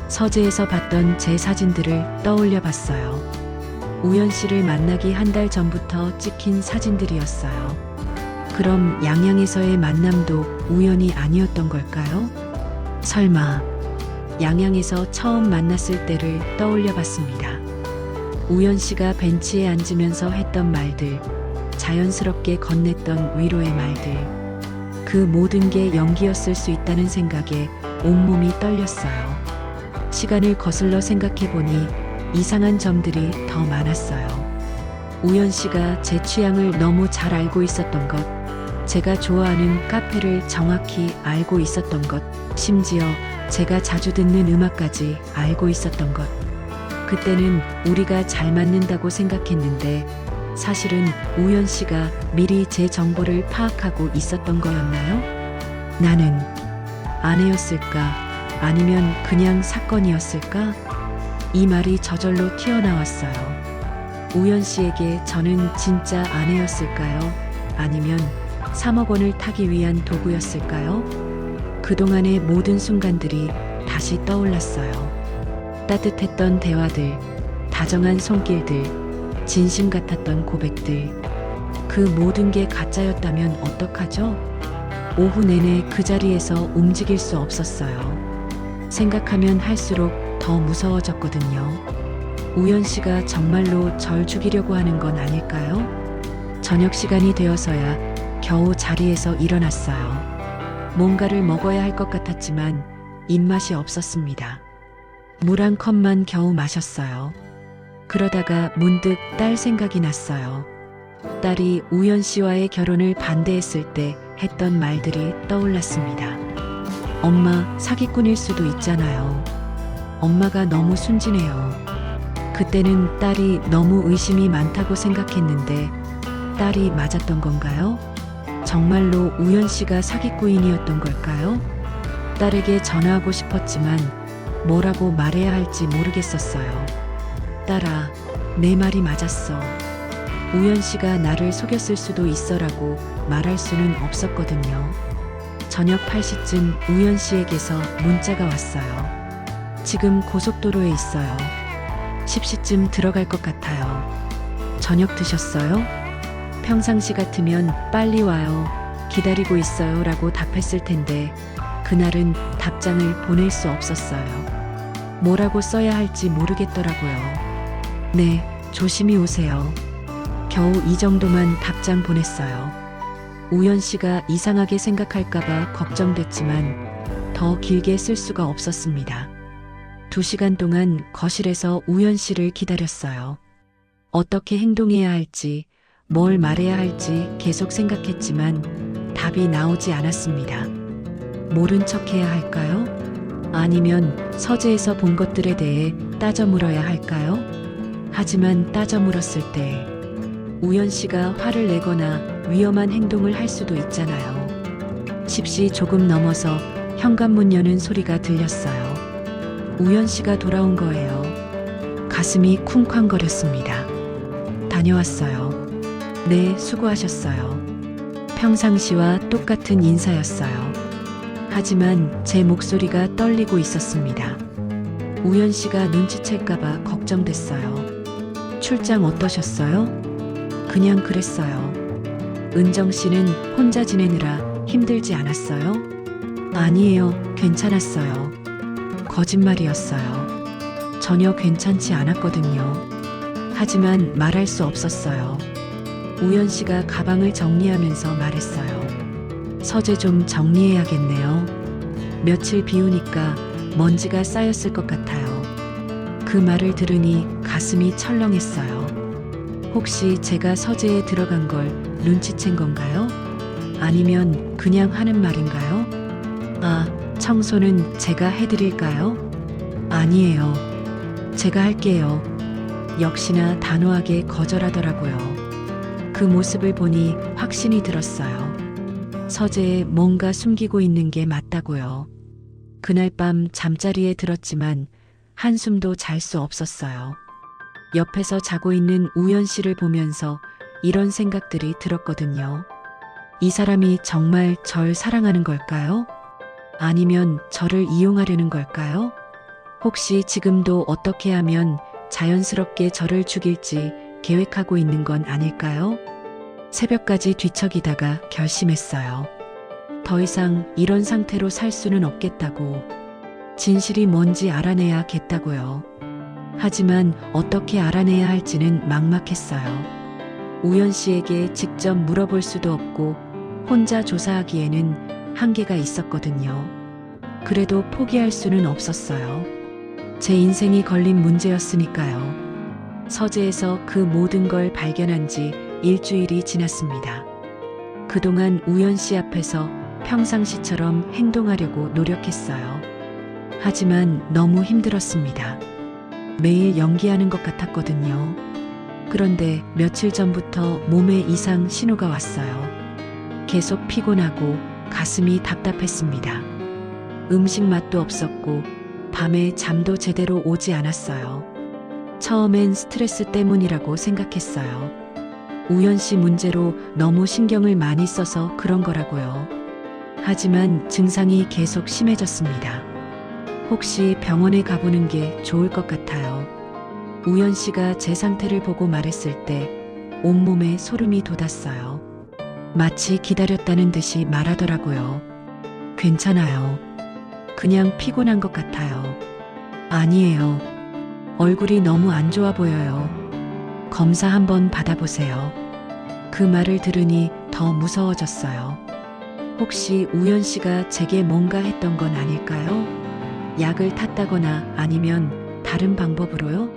서재에서 봤던 제 사진들을 떠올려 봤어요. 우연 씨를 만나기 한 달 전부터 찍힌 사진들이었어요. 그럼 양양에서의 만남도 우연이 아니었던 걸까요? 설마 양양에서 처음 만났을 때를 떠올려 봤습니다. 우연 씨가 벤치에 앉으면서 했던 말들, 자연스럽게 건넸던 위로의 말들, 그 모든 게 연기였을 수 있다는 생각에 온몸이 떨렸어요. 시간을 거슬러 생각해보니 이상한 점들이 더 많았어요. 우연 씨가 제 취향을 너무 잘 알고 있었던 것, 제가 좋아하는 카페를 정확히 알고 있었던 것, 심지어 제가 자주 듣는 음악까지 알고 있었던 것. 그때는 우리가 잘 맞는다고 생각했는데 사실은 우연 씨가 미리 제 정보를 파악하고 있었던 거였나요? 나는 아내였을까? 아니면 그냥 사건이었을까? 이 말이 저절로 튀어나왔어요. 우연 씨에게 저는 진짜 아내였을까요? 아니면 3억 원을 타기 위한 도구였을까요? 그동안의 모든 순간들이 다시 떠올랐어요. 따뜻했던 대화들, 다정한 손길들, 진심 같았던 고백들. 그 모든 게 가짜였다면 어떡하죠? 오후 내내 그 자리에서 움직일 수 없었어요. 생각하면 할수록 더 무서워졌거든요. 우연 씨가 정말로 절 죽이려고 하는 건 아닐까요? 저녁 시간이 되어서야 겨우 자리에서 일어났어요. 뭔가를 먹어야 할 것 같았지만 입맛이 없었습니다. 물 한 컵만 겨우 마셨어요. 그러다가 문득 딸 생각이 났어요. 딸이 우연 씨와의 결혼을 반대했을 때 했던 말들이 떠올랐습니다. 엄마, 사기꾼일 수도 있잖아요. 엄마가 너무 순진해요. 그때는 딸이 너무 의심이 많다고 생각했는데 딸이 맞았던 건가요? 정말로 우연 씨가 사기꾼이었던 걸까요? 딸에게 전화하고 싶었지만 뭐라고 말해야 할지 모르겠었어요. 딸아, 내 말이 맞았어. 우연 씨가 나를 속였을 수도 있어라고 말할 수는 없었거든요. 저녁 8시쯤 우연 씨에게서 문자가 왔어요. 지금 고속도로에 있어요. 10시쯤 들어갈 것 같아요. 저녁 드셨어요? 평상시 같으면 빨리 와요. 기다리고 있어요. 라고 답했을 텐데 그날은 답장을 보낼 수 없었어요. 뭐라고 써야 할지 모르겠더라고요. 네, 조심히 오세요. 겨우 이 정도만 답장 보냈어요. 우연 씨가 이상하게 생각할까봐 걱정됐지만 더 길게 쓸 수가 없었습니다. 2시간 동안 거실에서 우연 씨를 기다렸어요. 어떻게 행동해야 할지, 뭘 말해야 할지 계속 생각했지만 답이 나오지 않았습니다. 모른 척 해야 할까요? 아니면 서재에서 본 것들에 대해 따져 물어야 할까요? 하지만 따져 물었을 때 우연 씨가 화를 내거나 위험한 행동을 할 수도 있잖아요. 10시 조금 넘어서 현관문 여는 소리가 들렸어요. 우연 씨가 돌아온 거예요. 가슴이 쿵쾅거렸습니다. 다녀왔어요. 네, 수고하셨어요. 평상시와 똑같은 인사였어요. 하지만 제 목소리가 떨리고 있었습니다. 우연 씨가 눈치챌까봐 걱정됐어요. 출장 어떠셨어요? 그냥 그랬어요. 은정 씨는 혼자 지내느라 힘들지 않았어요? 아니에요. 괜찮았어요. 거짓말이었어요. 전혀 괜찮지 않았거든요. 하지만 말할 수 없었어요. 우연 씨가 가방을 정리하면서 말했어요. 서재 좀 정리해야겠네요. 며칠 비우니까 먼지가 쌓였을 것 같아요. 그 말을 들으니 가슴이 철렁했어요. 혹시 제가 서재에 들어간 걸 눈치챈 건가요? 아니면 그냥 하는 말인가요? 아, 청소는 제가 해드릴까요? 아니에요. 제가 할게요. 역시나 단호하게 거절하더라고요. 그 모습을 보니 확신이 들었어요. 서재에 뭔가 숨기고 있는 게 맞다고요. 그날 밤 잠자리에 들었지만 한숨도 잘 수 없었어요. 옆에서 자고 있는 우연 씨를 보면서 이런 생각들이 들었거든요. 이 사람이 정말 절 사랑하는 걸까요? 아니면 저를 이용하려는 걸까요? 혹시 지금도 어떻게 하면 자연스럽게 저를 죽일지 계획하고 있는 건 아닐까요? 새벽까지 뒤척이다가 결심했어요. 더 이상 이런 상태로 살 수는 없겠다고. 진실이 뭔지 알아내야겠다고요. 하지만 어떻게 알아내야 할지는 막막했어요. 우연 씨에게 직접 물어볼 수도 없고 혼자 조사하기에는 한계가 있었거든요. 그래도 포기할 수는 없었어요. 제 인생이 걸린 문제였으니까요. 서재에서 그 모든 걸 발견한 지 일주일이 지났습니다. 그동안 우연 씨 앞에서 평상시처럼 행동하려고 노력했어요. 하지만 너무 힘들었습니다. 매일 연기하는 것 같았거든요. 그런데 며칠 전부터 몸에 이상 신호가 왔어요. 계속 피곤하고 가슴이 답답했습니다. 음식 맛도 없었고 밤에 잠도 제대로 오지 않았어요. 처음엔 스트레스 때문이라고 생각했어요. 우연 씨 문제로 너무 신경을 많이 써서 그런 거라고요. 하지만 증상이 계속 심해졌습니다. 혹시 병원에 가보는 게 좋을 것 같아요. 우연 씨가 제 상태를 보고 말했을 때 온몸에 소름이 돋았어요. 마치 기다렸다는 듯이 말하더라고요. 괜찮아요. 그냥 피곤한 것 같아요. 아니에요. 얼굴이 너무 안 좋아 보여요. 검사 한번 받아보세요. 그 말을 들으니 더 무서워졌어요. 혹시 우연 씨가 제게 뭔가 했던 건 아닐까요? 약을 탔다거나 아니면 다른 방법으로요?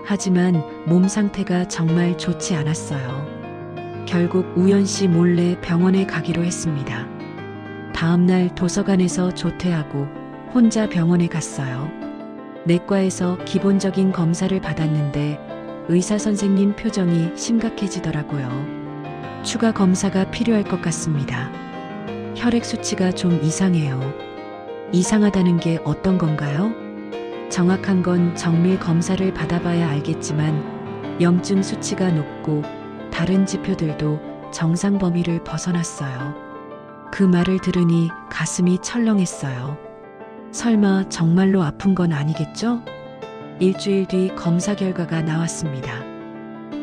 하지만 몸 상태가 정말 좋지 않았어요. 결국 우연 씨 몰래 병원에 가기로 했습니다. 다음날 도서관에서 조퇴하고 혼자 병원에 갔어요. 내과에서 기본적인 검사를 받았는데 의사 선생님 표정이 심각해지더라고요. 추가 검사가 필요할 것 같습니다. 혈액 수치가 좀 이상해요. 이상하다는 게 어떤 건가요? 정확한 건 정밀 검사를 받아봐야 알겠지만 염증 수치가 높고 다른 지표들도 정상 범위를 벗어났어요. 그 말을 들으니 가슴이 철렁했어요. 설마 정말로 아픈 건 아니겠죠? 일주일 뒤 검사 결과가 나왔습니다.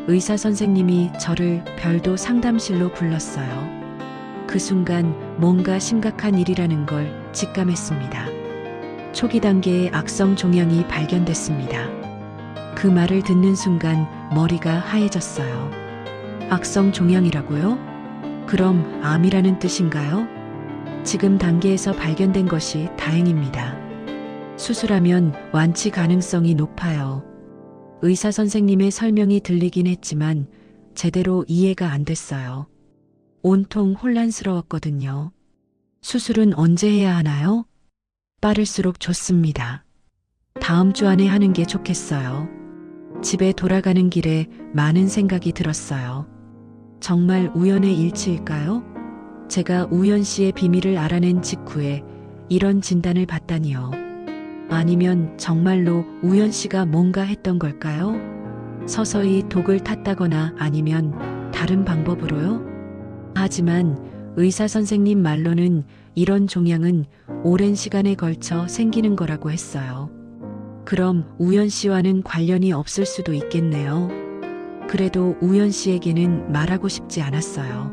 의사 선생님이 저를 별도 상담실로 불렀어요. 그 순간 뭔가 심각한 일이라는 걸 직감했습니다. 초기 단계의 악성 종양이 발견됐습니다. 그 말을 듣는 순간 머리가 하얘졌어요. 악성 종양이라고요? 그럼 암이라는 뜻인가요? 지금 단계에서 발견된 것이 다행입니다. 수술하면 완치 가능성이 높아요. 의사 선생님의 설명이 들리긴 했지만 제대로 이해가 안 됐어요. 온통 혼란스러웠거든요. 수술은 언제 해야 하나요? 빠를수록 좋습니다. 다음 주 안에 하는 게 좋겠어요. 집에 돌아가는 길에 많은 생각이 들었어요. 정말 우연의 일치일까요? 제가 우연 씨의 비밀을 알아낸 직후에 이런 진단을 받다니요. 아니면 정말로 우연 씨가 뭔가 했던 걸까요? 서서히 독을 탔다거나 아니면 다른 방법으로요? 하지만 의사 선생님 말로는 이런 종양은 오랜 시간에 걸쳐 생기는 거라고 했어요. 그럼 우연 씨와는 관련이 없을 수도 있겠네요. 그래도 우연 씨에게는 말하고 싶지 않았어요.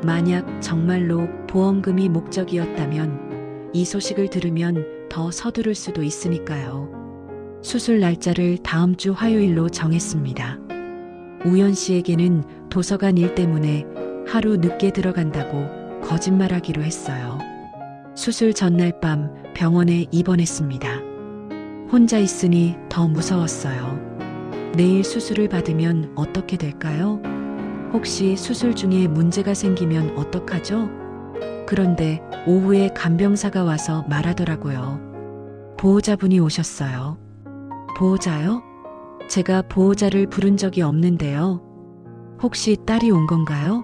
만약 정말로 보험금이 목적이었다면 이 소식을 들으면 더 서두를 수도 있으니까요. 수술 날짜를 다음 주 화요일로 정했습니다. 우연 씨에게는 도서관 일 때문에 하루 늦게 들어간다고 거짓말하기로 했어요. 수술 전날 밤 병원에 입원했습니다. 혼자 있으니 더 무서웠어요. 내일 수술을 받으면 어떻게 될까요? 혹시 수술 중에 문제가 생기면 어떡하죠? 그런데 오후에 간병사가 와서 말하더라고요. 보호자분이 오셨어요. 보호자요? 제가 보호자를 부른 적이 없는데요. 혹시 딸이 온 건가요?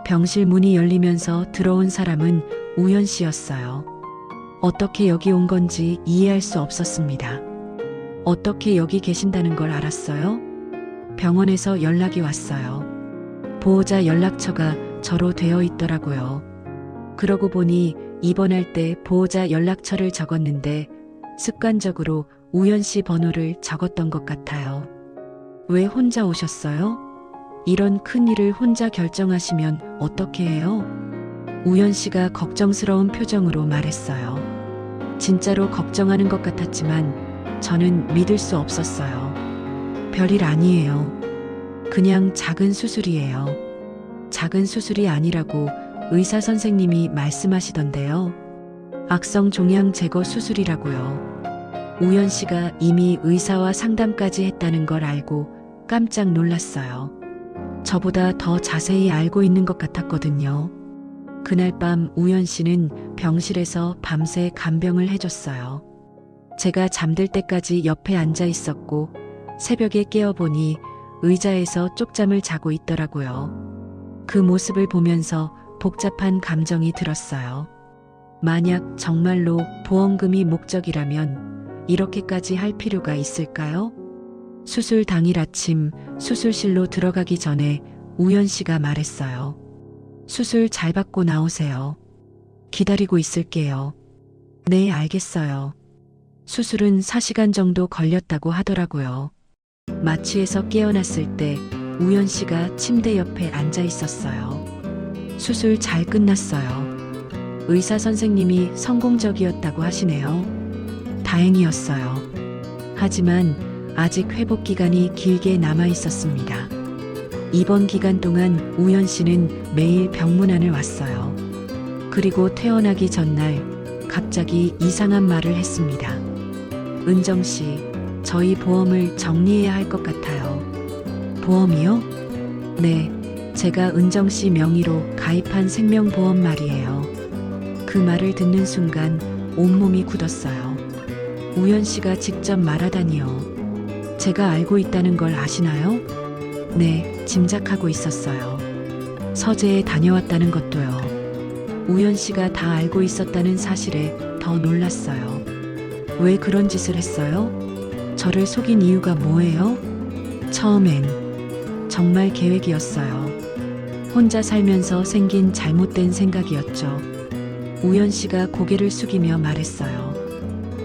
병실 문이 열리면서 들어온 사람은 우연 씨였어요. 어떻게 여기 온 건지 이해할 수 없었습니다. 어떻게 여기 계신다는 걸 알았어요? 병원에서 연락이 왔어요. 보호자 연락처가 저로 되어 있더라고요. 그러고 보니 입원할 때 보호자 연락처를 적었는데 습관적으로 우연 씨 번호를 적었던 것 같아요. 왜 혼자 오셨어요? 이런 큰 일을 혼자 결정하시면 어떻게 해요? 우연 씨가 걱정스러운 표정으로 말했어요. 진짜로 걱정하는 것 같았지만 저는 믿을 수 없었어요. 별일 아니에요. 그냥 작은 수술이에요. 작은 수술이 아니라고 의사 선생님이 말씀하시던데요. 악성 종양 제거 수술이라고요. 우연 씨가 이미 의사와 상담까지 했다는 걸 알고 깜짝 놀랐어요. 저보다 더 자세히 알고 있는 것 같았거든요. 그날 밤 우연 씨는 병실에서 밤새 간병을 해줬어요. 제가 잠들 때까지 옆에 앉아 있었고 새벽에 깨어보니 의자에서 쪽잠을 자고 있더라고요. 그 모습을 보면서 복잡한 감정이 들었어요. 만약 정말로 보험금이 목적이라면 이렇게까지 할 필요가 있을까요? 수술 당일 아침 수술실로 들어가기 전에 우연 씨가 말했어요. 수술 잘 받고 나오세요. 기다리고 있을게요. 네, 알겠어요. 수술은 4시간 정도 걸렸다고 하더라고요. 마취에서 깨어났을 때 우연 씨가 침대 옆에 앉아 있었어요. 수술 잘 끝났어요. 의사 선생님이 성공적이었다고 하시네요. 다행이었어요. 하지만 아직 회복 기간이 길게 남아 있었습니다. 입원 기간 동안 우연 씨는 매일 병문안을 왔어요. 그리고 퇴원하기 전날 갑자기 이상한 말을 했습니다. 은정 씨, 저희 보험을 정리해야 할 것 같아요. 보험이요? 네, 제가 은정 씨 명의로 가입한 생명보험 말이에요. 그 말을 듣는 순간 온몸이 굳었어요. 우연 씨가 직접 말하다니요. 제가 알고 있다는 걸 아시나요? 네, 짐작하고 있었어요. 서재에 다녀왔다는 것도요. 우연 씨가 다 알고 있었다는 사실에 더 놀랐어요. 왜 그런 짓을 했어요? 저를 속인 이유가 뭐예요? 처음엔 정말 계획이었어요. 혼자 살면서 생긴 잘못된 생각이었죠. 우연 씨가 고개를 숙이며 말했어요.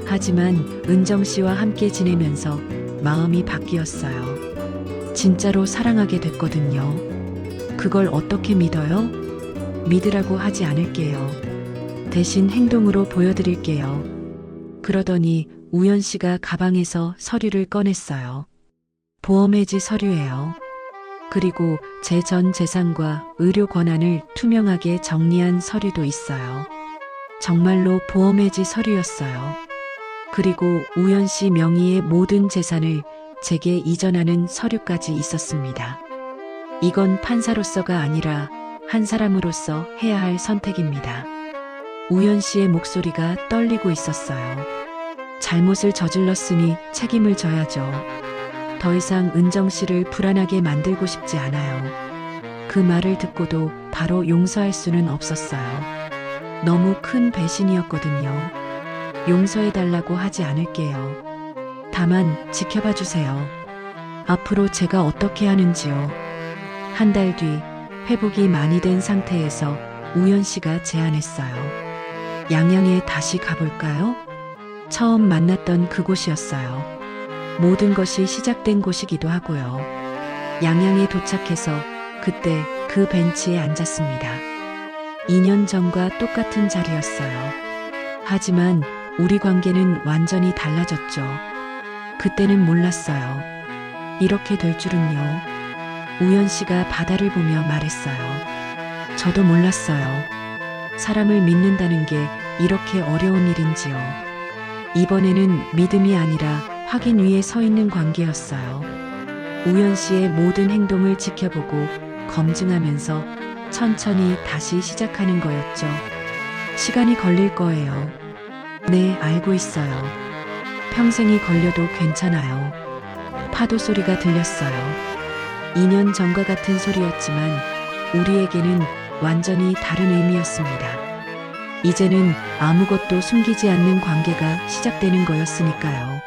하지만 은정 씨와 함께 지내면서 마음이 바뀌었어요. 진짜로 사랑하게 됐거든요. 그걸 어떻게 믿어요? 믿으라고 하지 않을게요. 대신 행동으로 보여드릴게요. 그러더니 우연 씨가 가방에서 서류를 꺼냈어요. 보험해지 서류예요. 그리고 제 전 재산과 의료 권한을 투명하게 정리한 서류도 있어요. 정말로 보험해지 서류였어요. 그리고 우연 씨 명의의 모든 재산을 제게 이전하는 서류까지 있었습니다. 이건 판사로서가 아니라 한 사람으로서 해야 할 선택입니다. 우연 씨의 목소리가 떨리고 있었어요. 잘못을 저질렀으니 책임을 져야죠. 더 이상 은정 씨를 불안하게 만들고 싶지 않아요. 그 말을 듣고도 바로 용서할 수는 없었어요. 너무 큰 배신이었거든요. 용서해달라고 하지 않을게요. 다만 지켜봐 주세요. 앞으로 제가 어떻게 하는지요. 한 달 뒤 회복이 많이 된 상태에서 우연 씨가 제안했어요. 양양에 다시 가볼까요? 처음 만났던 그곳이었어요. 모든 것이 시작된 곳이기도 하고요. 양양에 도착해서 그때 그 벤치에 앉았습니다. 2년 전과 똑같은 자리였어요. 하지만 우리 관계는 완전히 달라졌죠. 그때는 몰랐어요. 이렇게 될 줄은요. 우연 씨가 바다를 보며 말했어요. 저도 몰랐어요. 사람을 믿는다는 게 이렇게 어려운 일인지요. 이번에는 믿음이 아니라 확인 위에 서 있는 관계였어요. 우연 씨의 모든 행동을 지켜보고 검증하면서 천천히 다시 시작하는 거였죠. 시간이 걸릴 거예요. 네, 알고 있어요. 평생이 걸려도 괜찮아요. 파도 소리가 들렸어요. 2년 전과 같은 소리였지만 우리에게는 완전히 다른 의미였습니다. 이제는 아무것도 숨기지 않는 관계가 시작되는 거였으니까요.